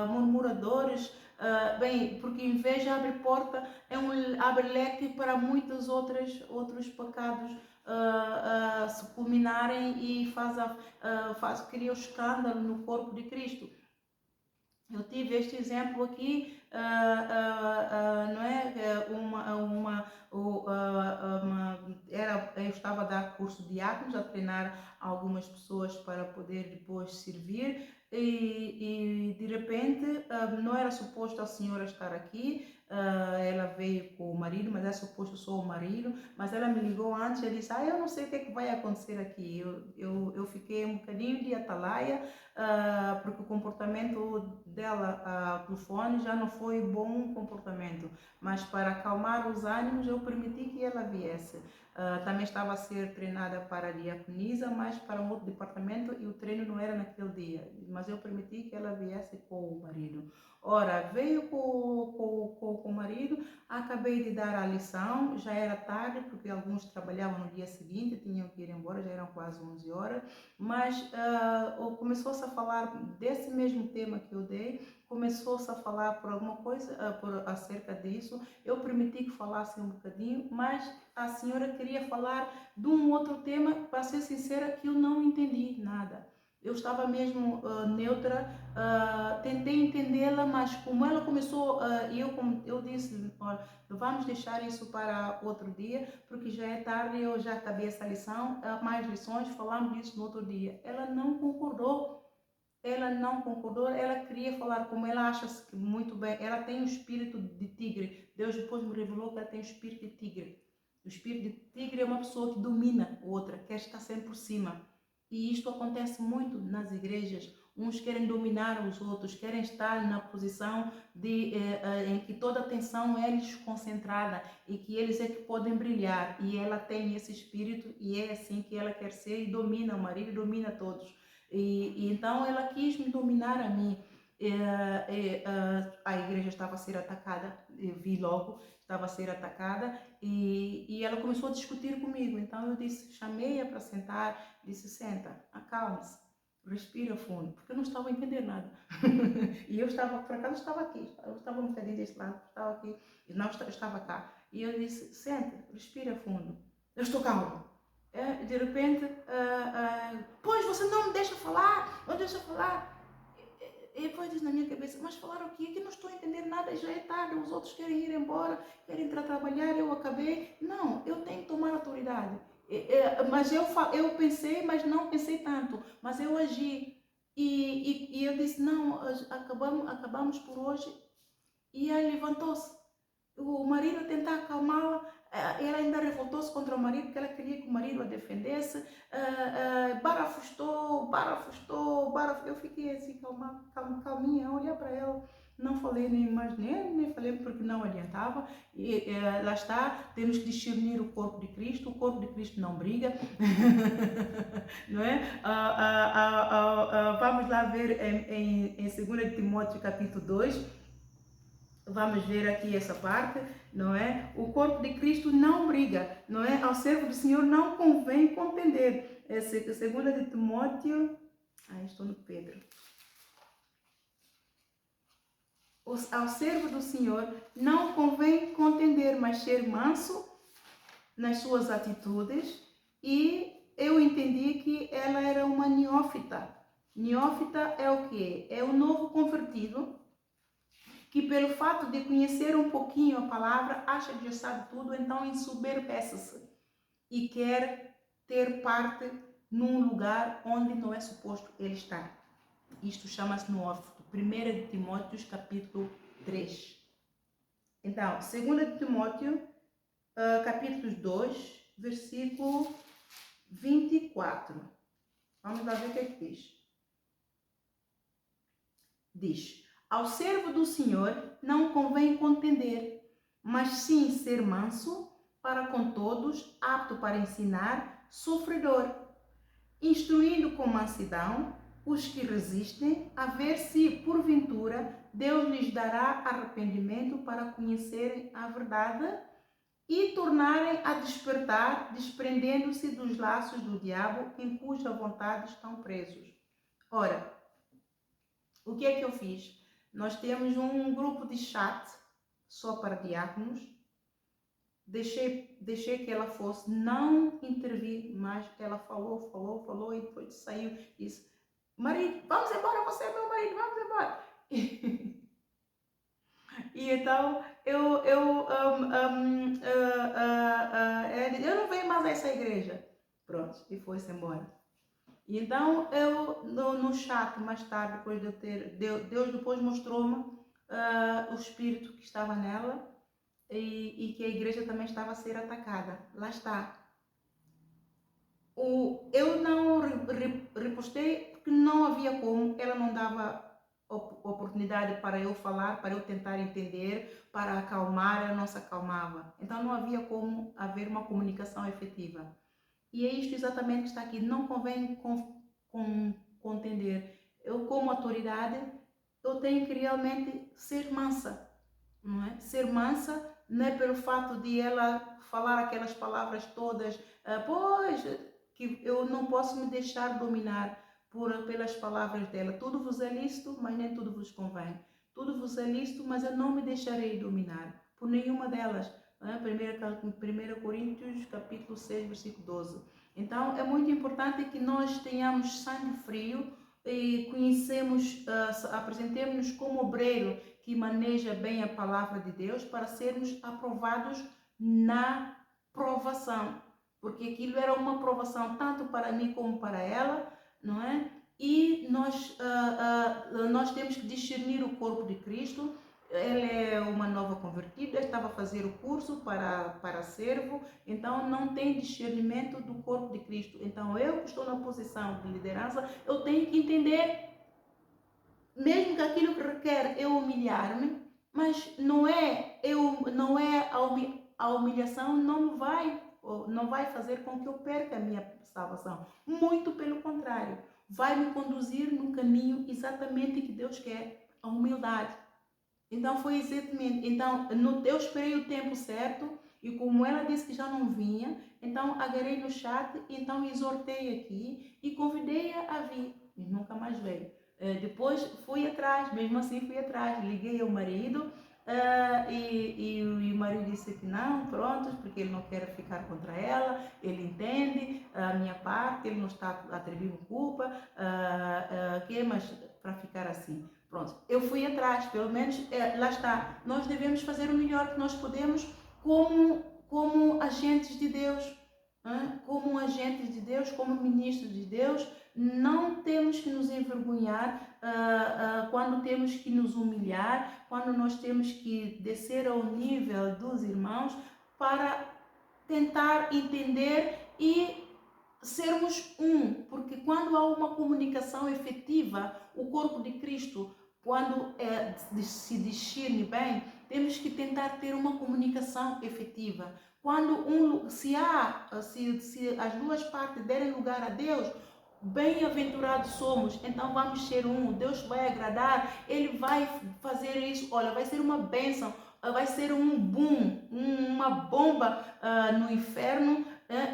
murmuradores, porque inveja abre porta, abre leque para muitos outros pecados se culminarem e cria o escândalo no corpo de Cristo. Eu tive este exemplo aqui, não é? Eu estava a dar curso de diáconos, a treinar algumas pessoas para poder depois servir, e de repente não era suposto a senhora estar aqui. Ela veio com o marido, mas é suposto só o marido, mas ela me ligou antes e disse, eu não sei o que é que vai acontecer aqui. Eu fiquei um bocadinho de atalaia, porque o comportamento dela pelo telefone já não foi bom comportamento, mas para acalmar os ânimos eu permiti que ela viesse. Também estava a ser treinada para a diaconisa, mas para um outro departamento, e o treino não era naquele dia, mas eu permiti que ela viesse com o marido. Ora, veio com o marido, acabei de dar a lição, já era tarde, porque alguns trabalhavam no dia seguinte, tinham que ir embora, já eram quase 11 horas, mas começou-se a falar desse mesmo tema que eu dei, começou-se a falar por alguma coisa acerca disso. Eu permiti que falasse um bocadinho, mas a senhora queria falar de um outro tema, para ser sincera, que eu não entendi nada. Eu estava mesmo neutra, tentei entendê-la, mas como ela começou, eu disse, olha, vamos deixar isso para outro dia, porque já é tarde, eu já acabei essa lição, mais lições, falamos disso no outro dia. Ela não concordou. Ela queria falar como ela acha muito bem. Ela tem o espírito de tigre. Deus depois me revelou que ela tem o espírito de tigre. O espírito de tigre é uma pessoa que domina a outra, quer estar sempre por cima. E isto acontece muito nas igrejas. Uns querem dominar os outros, querem estar na posição em que toda a atenção é lhes concentrada e que eles é que podem brilhar. E ela tem esse espírito e é assim que ela quer ser, e domina o marido e domina todos. E então ela quis me dominar a mim. A igreja estava a ser atacada, eu vi logo, estava a ser atacada, e ela começou a discutir comigo. Então eu chamei-a para sentar, disse, senta, acalme-se, respira fundo, porque eu não estava a entender nada. E eu estava, por acaso estava aqui, eu estava um bocadinho deste lado, estava aqui, e não estava cá. E eu disse, senta, respira fundo, eu estou calmo. De repente, pois você não me deixa falar, não deixa falar. E depois diz na minha cabeça, mas falar o quê? Que não estou a entender nada, já é tarde, os outros querem ir embora, querem entrar a trabalhar, eu acabei. Não, eu tenho que tomar autoridade. Mas eu pensei, mas não pensei tanto, mas eu agi. E eu disse, não, acabamos por hoje. E aí levantou-se. O marido a tentar acalmá-la, ela ainda revoltou-se contra o marido, porque ela queria que o marido a defendesse, barafustou. Eu fiquei assim, calminha, a olhar para ela. Não falei nem falei porque não adiantava. Lá está, temos que discernir o corpo de Cristo. O corpo de Cristo não briga. Não é? Vamos lá ver em 2 Timóteo capítulo 2. Vamos ver aqui essa parte, não é? O corpo de Cristo não briga, não é? Ao servo do Senhor não convém contender. 2 Timóteo... estou no Pedro. Ao servo do Senhor não convém contender, mas ser manso nas suas atitudes. E eu entendi que ela era uma neófita. Neófita é o quê? É o novo convertido, que pelo fato de conhecer um pouquinho a palavra, acha que já sabe tudo, então ensoberbece-se e quer ter parte num lugar onde não é suposto ele estar. Isto chama-se neófito. 1 Timóteo capítulo 3. Então, 2 Timóteo capítulo 2, versículo 24. Vamos lá ver o que é que diz. Diz: ao servo do Senhor não convém contender, mas sim ser manso para com todos, apto para ensinar, sofredor, instruindo com mansidão os que resistem, a ver se, porventura, Deus lhes dará arrependimento para conhecerem a verdade e tornarem a despertar, desprendendo-se dos laços do diabo em cuja vontade estão presos. Ora, o que é que eu fiz? Nós temos um grupo de chat só para diáconos. Deixei que ela fosse, não intervir, mas ela falou e depois saiu e disse: marido, vamos embora, você é meu marido, vamos embora. E então eu não venho mais a essa igreja. Pronto, e foi-se embora. E então eu no chat mais tarde, depois de eu ter, Deus depois mostrou-me o espírito que estava nela e que a igreja também estava a ser atacada. Lá está. Eu não repostei porque não havia como, ela não dava oportunidade para eu falar, para eu tentar entender, para acalmar, ela não se acalmava. Então não havia como haver uma comunicação efetiva. E é isto exatamente que está aqui. Não convém contender. Eu, como autoridade, eu tenho que realmente ser mansa, não é? Ser mansa não é pelo fato de ela falar aquelas palavras todas, pois, que eu não posso me deixar dominar pelas palavras dela. Tudo vos é lícito, mas nem tudo vos convém. Tudo vos é lícito, mas eu não me deixarei dominar por nenhuma delas. 1 Coríntios capítulo 6, versículo 12. Então é muito importante que nós tenhamos sangue frio e apresentemos-nos como obreiro que maneja bem a palavra de Deus para sermos aprovados na provação, porque aquilo era uma provação tanto para mim como para ela, não é? E nós temos que discernir o corpo de Cristo. Ela é uma nova convertida, estava a fazer o curso para servo, então não tem discernimento do corpo de Cristo. Então eu que estou na posição de liderança, eu tenho que entender, mesmo que aquilo que requer eu humilhar-me, mas a humilhação não vai fazer com que eu perca a minha salvação. Muito pelo contrário, vai me conduzir no caminho exatamente que Deus quer, a humildade. Então foi exatamente, eu esperei o tempo certo e como ela disse que já não vinha, então agarrei no chat, então exortei aqui e convidei-a a vir, e nunca mais veio. Depois fui atrás, mesmo assim fui atrás, liguei ao marido e o marido disse que não, pronto, porque ele não quer ficar contra ela, ele entende a minha parte, ele não está atribuindo culpa, mas para ficar assim. Pronto, eu fui atrás, pelo menos lá está. Nós devemos fazer o melhor que nós podemos como agentes de Deus, como agentes de Deus, como ministros de Deus. Não temos que nos envergonhar quando temos que nos humilhar, quando nós temos que descer ao nível dos irmãos para tentar entender e sermos um, porque quando há uma comunicação efetiva, o corpo de Cristo quando se discerne bem, temos que tentar ter uma comunicação efetiva. Quando se as duas partes derem lugar a Deus, bem-aventurados somos, então vamos ser um. Deus vai agradar, Ele vai fazer isso. Olha, vai ser uma bênção, vai ser um boom, uma bomba no inferno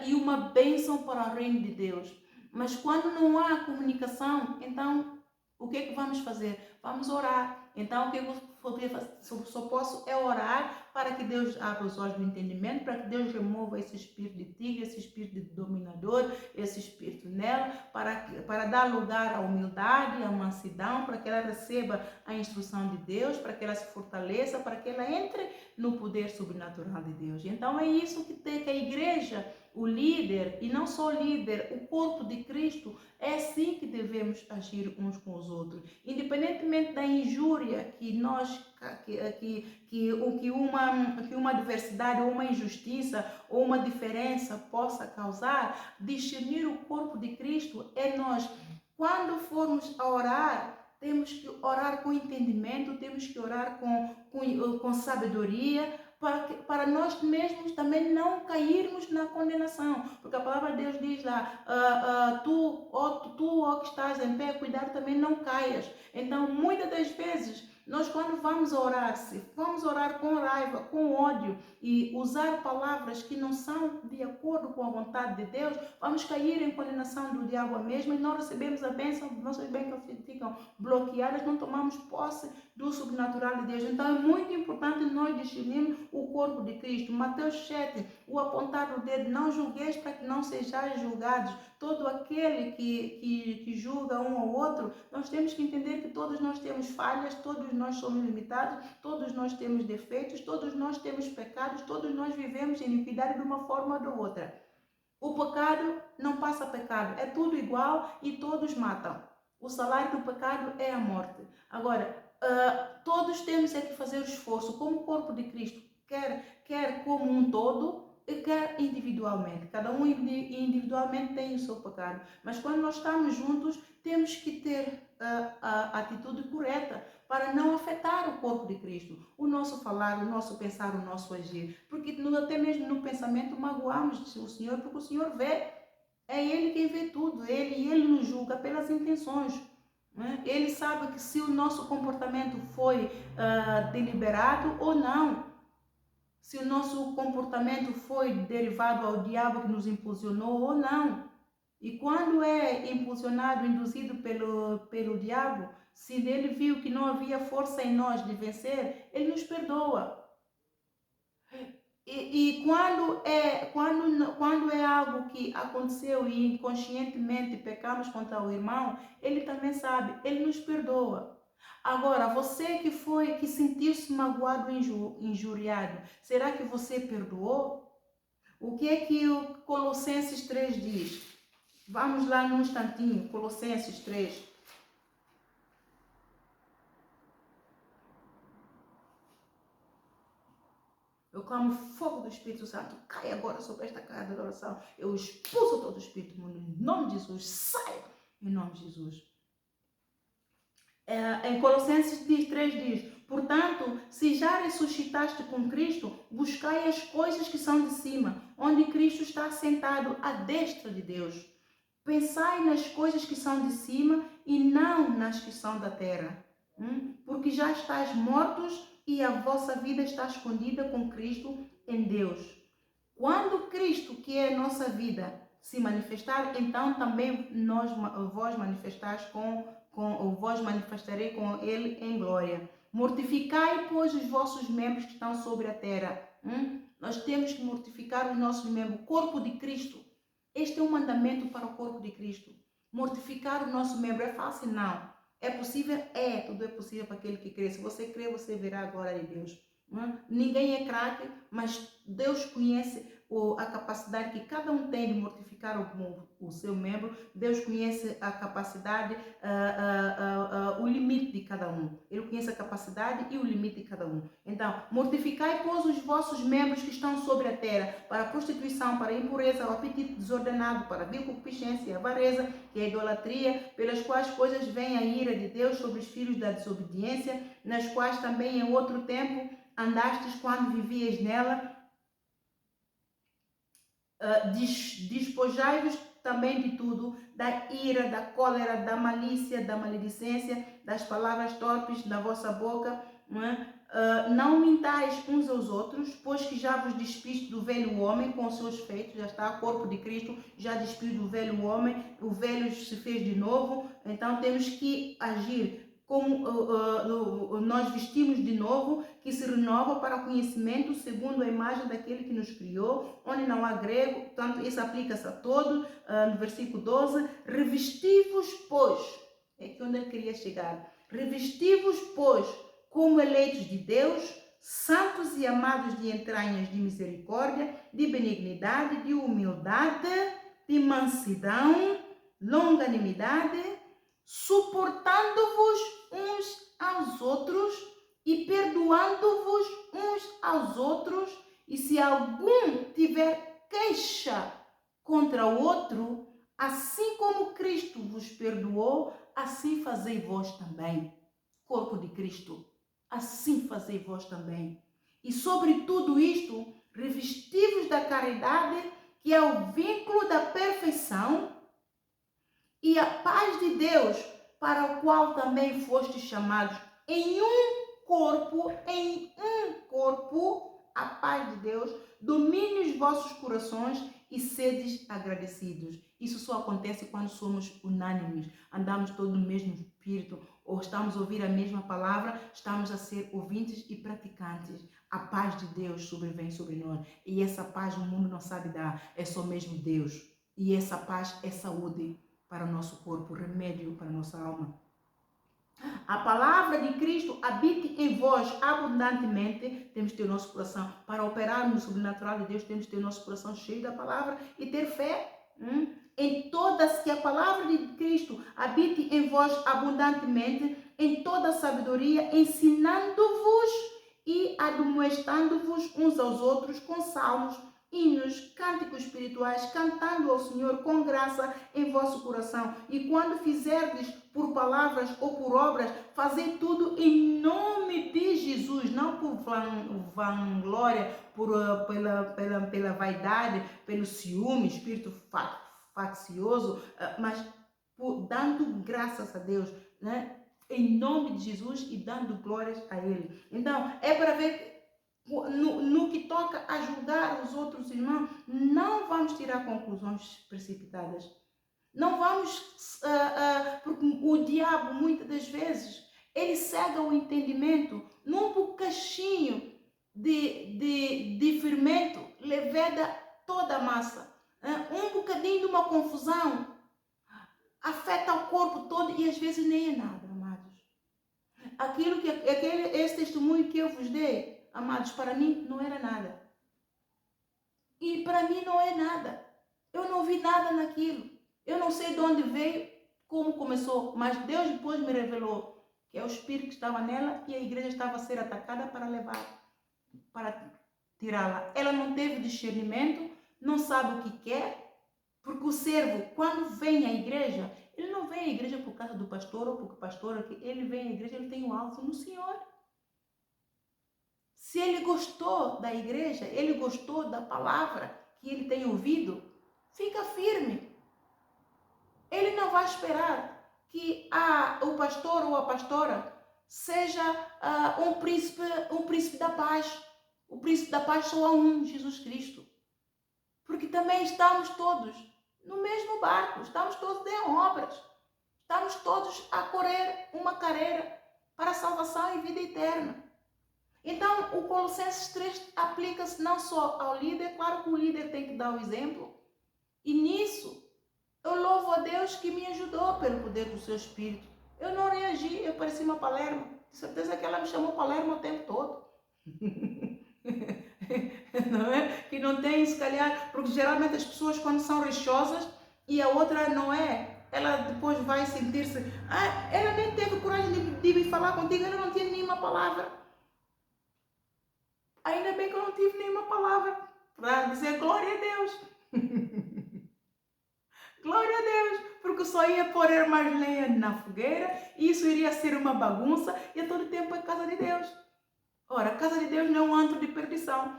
e uma bênção para o reino de Deus. Mas quando não há comunicação, então o que é que vamos fazer? Vamos orar. Então o que eu só posso é orar para que Deus abra os olhos do entendimento, para que Deus remova esse espírito de tigre, esse espírito de dominador, esse espírito nela, para dar lugar à humildade, à mansidão, para que ela receba a instrução de Deus, para que ela se fortaleça, para que ela entre no poder sobrenatural de Deus. Então é isso que tem que a igreja, o líder, e não só o líder, o corpo de Cristo, é assim que devemos agir uns com os outros. Independentemente da injúria que uma adversidade ou uma injustiça ou uma diferença possa causar, discernir o corpo de Cristo é nós. Quando formos a orar, temos que orar com entendimento, temos que orar com sabedoria, para nós mesmos também não cairmos na condenação. Porque a palavra de Deus diz lá, tu, ó que estás em pé, cuidado também não caias. Então, muitas das vezes, nós quando vamos orar, se vamos orar com raiva, com ódio e usar palavras que não são de acordo com a vontade de Deus, vamos cair em condenação do diabo mesmo e não recebemos a bênção, nossas bênçãos ficam bloqueadas, não tomamos posse do sobrenatural de Deus. Então é muito importante nós discernirmos o corpo de Cristo. Mateus 7, o apontar o dedo, não julgueis para que não sejais julgados. Todo aquele que julga um ao outro, nós temos que entender que todos nós temos falhas, todos nós somos limitados, todos nós temos defeitos, todos nós temos pecados, todos nós vivemos iniquidade de uma forma ou de outra. O pecado não passa pecado, é tudo igual e todos matam. O salário do pecado é a morte. Agora, todos temos é que fazer o esforço, como o corpo de Cristo, quer como um todo, quer individualmente. Cada um individualmente tem o seu pecado. Mas quando nós estamos juntos, temos que ter a atitude correta para não afetar o corpo de Cristo. O nosso falar, o nosso pensar, o nosso agir. Porque até mesmo no pensamento magoamos o Senhor, porque o Senhor vê. É Ele quem vê tudo. Ele nos julga pelas intenções. Ele sabe que se o nosso comportamento foi deliberado ou não. Se o nosso comportamento foi derivado ao diabo que nos impulsionou ou não. E quando é impulsionado, induzido pelo diabo, se ele viu que não havia força em nós de vencer, ele nos perdoa. E quando é algo que aconteceu e inconscientemente pecamos contra o irmão, ele também sabe, ele nos perdoa. Agora, você que sentiu-se magoado, injuriado, será que você perdoou? O que é que o Colossenses 3 diz? Vamos lá num instantinho, Colossenses 3. Eu clamo fogo do Espírito Santo, cai agora sobre esta casa de oração. Eu expulso todo o espírito imundo em nome de Jesus, sai em nome de Jesus. Em Colossenses 3 diz, portanto, se já ressuscitaste com Cristo, buscai as coisas que são de cima, onde Cristo está assentado à destra de Deus. Pensai nas coisas que são de cima e não nas que são da terra. Porque já estáis mortos e a vossa vida está escondida com Cristo em Deus. Quando Cristo, que é a nossa vida, se manifestar, então também vós manifestarei com Ele em glória. Mortificai, pois, os vossos membros que estão sobre a terra. Nós temos que mortificar os nossos membros, o corpo de Cristo. Este é um mandamento para o corpo de Cristo. Mortificar o nosso membro é fácil? Não. É possível? É. Tudo é possível para aquele que crê. Se você crê, você verá a glória de Deus. Ninguém é craque, mas Deus conhece a capacidade que cada um tem de mortificar o seu membro. Deus conhece a capacidade, o limite de cada um. Ele conhece a capacidade e o limite de cada um. Então, mortificai, pois, os vossos membros que estão sobre a terra, para a prostituição, para a impureza, o apetite desordenado, para a vil concupiscência, a avareza, que é a idolatria, pelas quais coisas vem a ira de Deus sobre os filhos da desobediência, nas quais também em outro tempo andastes quando vivias nela. Despojai-vos também de tudo, da ira, da cólera, da malícia, da maledicência, das palavras torpes da vossa boca. Não mintais uns aos outros, pois que já vos despiste do velho homem com os seus feitos. Já está, o corpo de Cristo já despiu do velho homem, o velho se fez de novo. Então temos que agir como nós vestimos de novo, que se renova para o conhecimento segundo a imagem daquele que nos criou, onde não há grego. Portanto, isso aplica-se a todo. No versículo 12, revesti-vos, pois, é aqui onde ele queria chegar, revesti-vos, pois, como eleitos de Deus, santos e amados de entranhas de misericórdia, de benignidade, de humildade, de mansidão, longanimidade, suportando-vos uns aos outros e perdoando-vos uns aos outros, e se algum tiver queixa contra o outro, assim como Cristo vos perdoou, assim fazei vós também. Corpo de Cristo, assim fazei vós também. E sobre tudo isto, revesti-vos da caridade, que é o vínculo da perfeição, e a paz de Deus, para o qual também fostes chamados em um corpo, a paz de Deus, domine os vossos corações e sedes agradecidos. Isso só acontece quando somos unânimes, andamos todos no mesmo espírito, ou estamos a ouvir a mesma palavra, estamos a ser ouvintes e praticantes. A paz de Deus sobrevém sobre nós, e essa paz o mundo não sabe dar, é só mesmo Deus. E essa paz é saúde para o nosso corpo, remédio para a nossa alma. A palavra de Cristo habite em vós abundantemente. Temos que ter o nosso coração, para operar no sobrenatural de Deus, temos que ter o nosso coração cheio da palavra e ter fé. Em todas, que a palavra de Cristo habite em vós abundantemente, em toda sabedoria, ensinando-vos e admoestando-vos uns aos outros com salmos, hinos, cânticos espirituais, cantando ao Senhor com graça em vosso coração. E quando fizerdes por palavras ou por obras, fazei tudo em nome de Jesus, não por vanglória, pela vaidade, pelo ciúme, espírito faccioso, mas dando graças a Deus, né? Em nome de Jesus e dando glórias a Ele. Então, é para ver no que toca a julgar os outros irmãos, não vamos tirar conclusões precipitadas. Não vamos, porque o diabo muitas das vezes, ele cega o entendimento num bocadinho de fermento, leveda toda a massa. Um bocadinho de uma confusão afeta o corpo todo e às vezes nem é nada, amados. Esse testemunho que eu vos dei, amados, para mim não era nada. E para mim não é nada. Eu não vi nada naquilo. Eu não sei de onde veio, como começou, mas Deus depois me revelou que é o espírito que estava nela e a igreja estava a ser atacada para tirá-la. Ela não teve discernimento, não sabe o que quer, porque o servo, quando vem à igreja, ele não vem à igreja por causa do pastor ou porque o pastor, ele vem à igreja, ele tem um alvo no Senhor. Se ele gostou da igreja, ele gostou da palavra que ele tem ouvido, fica firme. Ele não vai esperar que o pastor ou a pastora seja um príncipe da paz. O príncipe da paz só há um, Jesus Cristo. Porque também estamos todos no mesmo barco, estamos todos em obras. Estamos todos a correr uma carreira para a salvação e vida eterna. Então, o Colossenses 3 aplica-se não só ao líder, claro que o líder tem que dar o exemplo. E nisso, eu louvo a Deus que me ajudou pelo poder do seu Espírito. Eu não reagi, eu parecia uma Palermo. De certeza que ela me chamou Palermo o tempo todo. não é? Que não tem, se calhar, porque geralmente as pessoas quando são rixosas e a outra não é, ela depois vai sentir-se, ela nem teve coragem de me falar contigo, ela não tinha nenhuma palavra. Ainda bem que eu não tive nenhuma palavra para dizer glória a Deus. Glória a Deus, porque só ia pôr mais lenha na fogueira e isso iria ser uma bagunça e a todo tempo é casa de Deus. Ora, a casa de Deus não é um antro de perdição.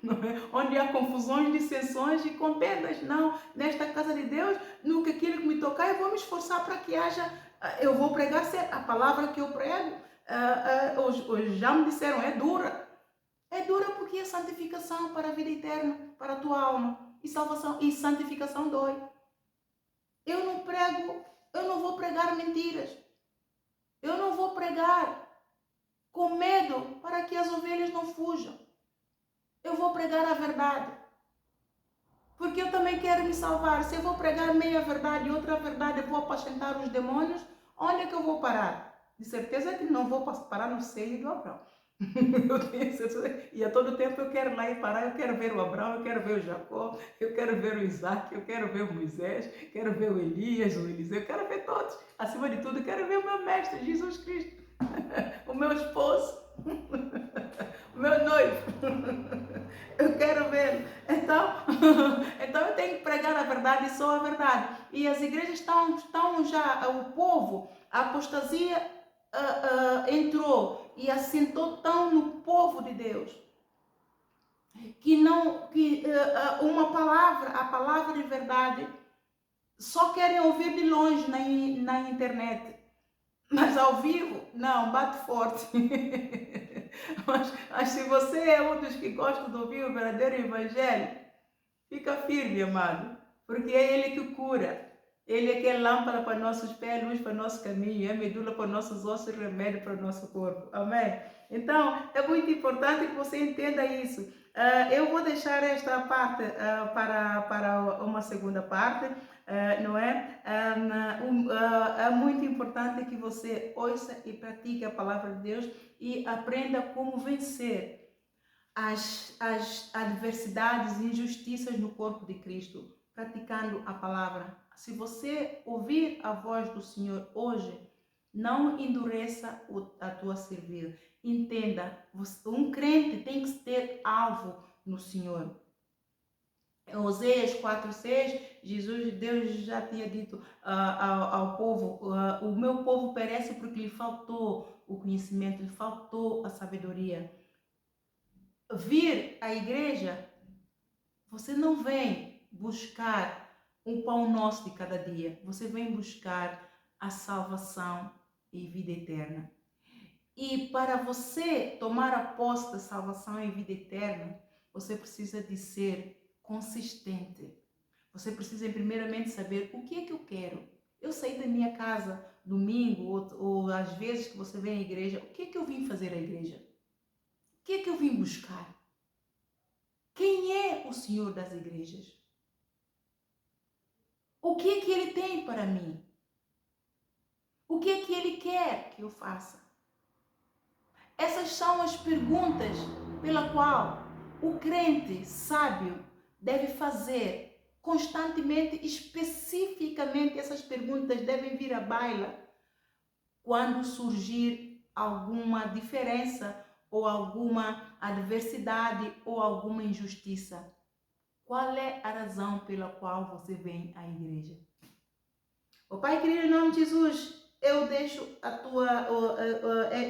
Não é? Onde há confusões, dissensões e contendas. Não, nesta casa de Deus, no que aquilo que me tocar, eu vou me esforçar para que haja, eu vou pregar a palavra que eu prego. Hoje já me disseram, é dura. É dura porque é santificação para a vida eterna, para a tua alma. E salvação e santificação dói. Eu não prego, eu não vou pregar mentiras. Eu não vou pregar com medo para que as ovelhas não fujam. Eu vou pregar a verdade. Porque eu também quero me salvar. Se eu vou pregar meia verdade e outra verdade, eu vou apacentar os demônios, onde é que eu vou parar? De certeza que não vou parar no seio do Abraão. Eu tenho certeza. E a todo tempo eu quero lá ir parar, eu quero ver o Abraão, eu quero ver o Jacó, eu quero ver o Isaac, eu quero ver o Moisés, quero ver o Elias, o Eliseu, eu quero ver todos. Acima de tudo, eu quero ver o meu mestre, Jesus Cristo, o meu esposo, o meu noivo. Eu quero vê-lo. Então eu tenho que pregar a verdade e só a verdade. E as igrejas estão já, o povo, a apostasia entrou e assentou tão no povo de Deus que uma palavra, a palavra de verdade, só querem ouvir de longe na internet, mas ao vivo, não, bate forte. Mas se você é um dos que gosta de ouvir o verdadeiro evangelho, fica firme, amado, porque é Ele que cura. Ele é que é lâmpada para nossos pés, luz para nosso caminho, é medula para nossos ossos e remédio para o nosso corpo. Amém? Então, é muito importante que você entenda isso. Eu vou deixar esta parte para uma segunda parte, não é? É muito importante que você ouça e pratique a palavra de Deus e aprenda como vencer as adversidades e injustiças no corpo de Cristo, praticando a palavra. Se você ouvir a voz do Senhor hoje, não endureça a tua servir. Entenda, um crente tem que ter alvo no Senhor. Em Oséias 4:6, Deus já tinha dito ao povo, o meu povo perece porque lhe faltou o conhecimento, lhe faltou a sabedoria. Vir à igreja, você não vem buscar um pão nosso de cada dia, você vem buscar a salvação e vida eterna. E para você tomar a posse da salvação e vida eterna, você precisa de ser consistente. Você precisa primeiramente saber o que é que eu quero. Eu saí da minha casa domingo ou às vezes que você vem à igreja, o que é que eu vim fazer à igreja? O que é que eu vim buscar? Quem é o Senhor das igrejas? O que é que Ele tem para mim? O que é que Ele quer que eu faça? Essas são as perguntas pela qual o crente sábio deve fazer constantemente, especificamente essas perguntas devem vir à baila quando surgir alguma diferença ou alguma adversidade ou alguma injustiça. Qual é a razão pela qual você vem à igreja? O Pai querido, em nome de Jesus, eu deixo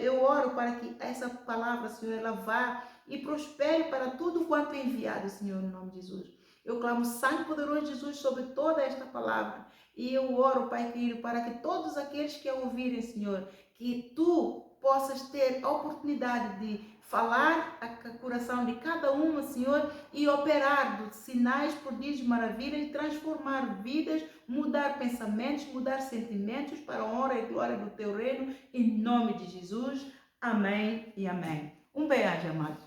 eu oro para que essa palavra, Senhor, ela vá e prospere para tudo quanto é enviado, Senhor, em nome de Jesus. Eu clamo sangue poderoso de Jesus sobre toda esta palavra. E eu oro, Pai querido, para que todos aqueles que a ouvirem, Senhor, que Tu possas ter a oportunidade de falar a coração de cada uma, Senhor, e operar sinais, prodígios, maravilhas, transformar vidas, mudar pensamentos, mudar sentimentos para a honra e glória do Teu reino, em nome de Jesus. Amém e amém. Um beijo, amado.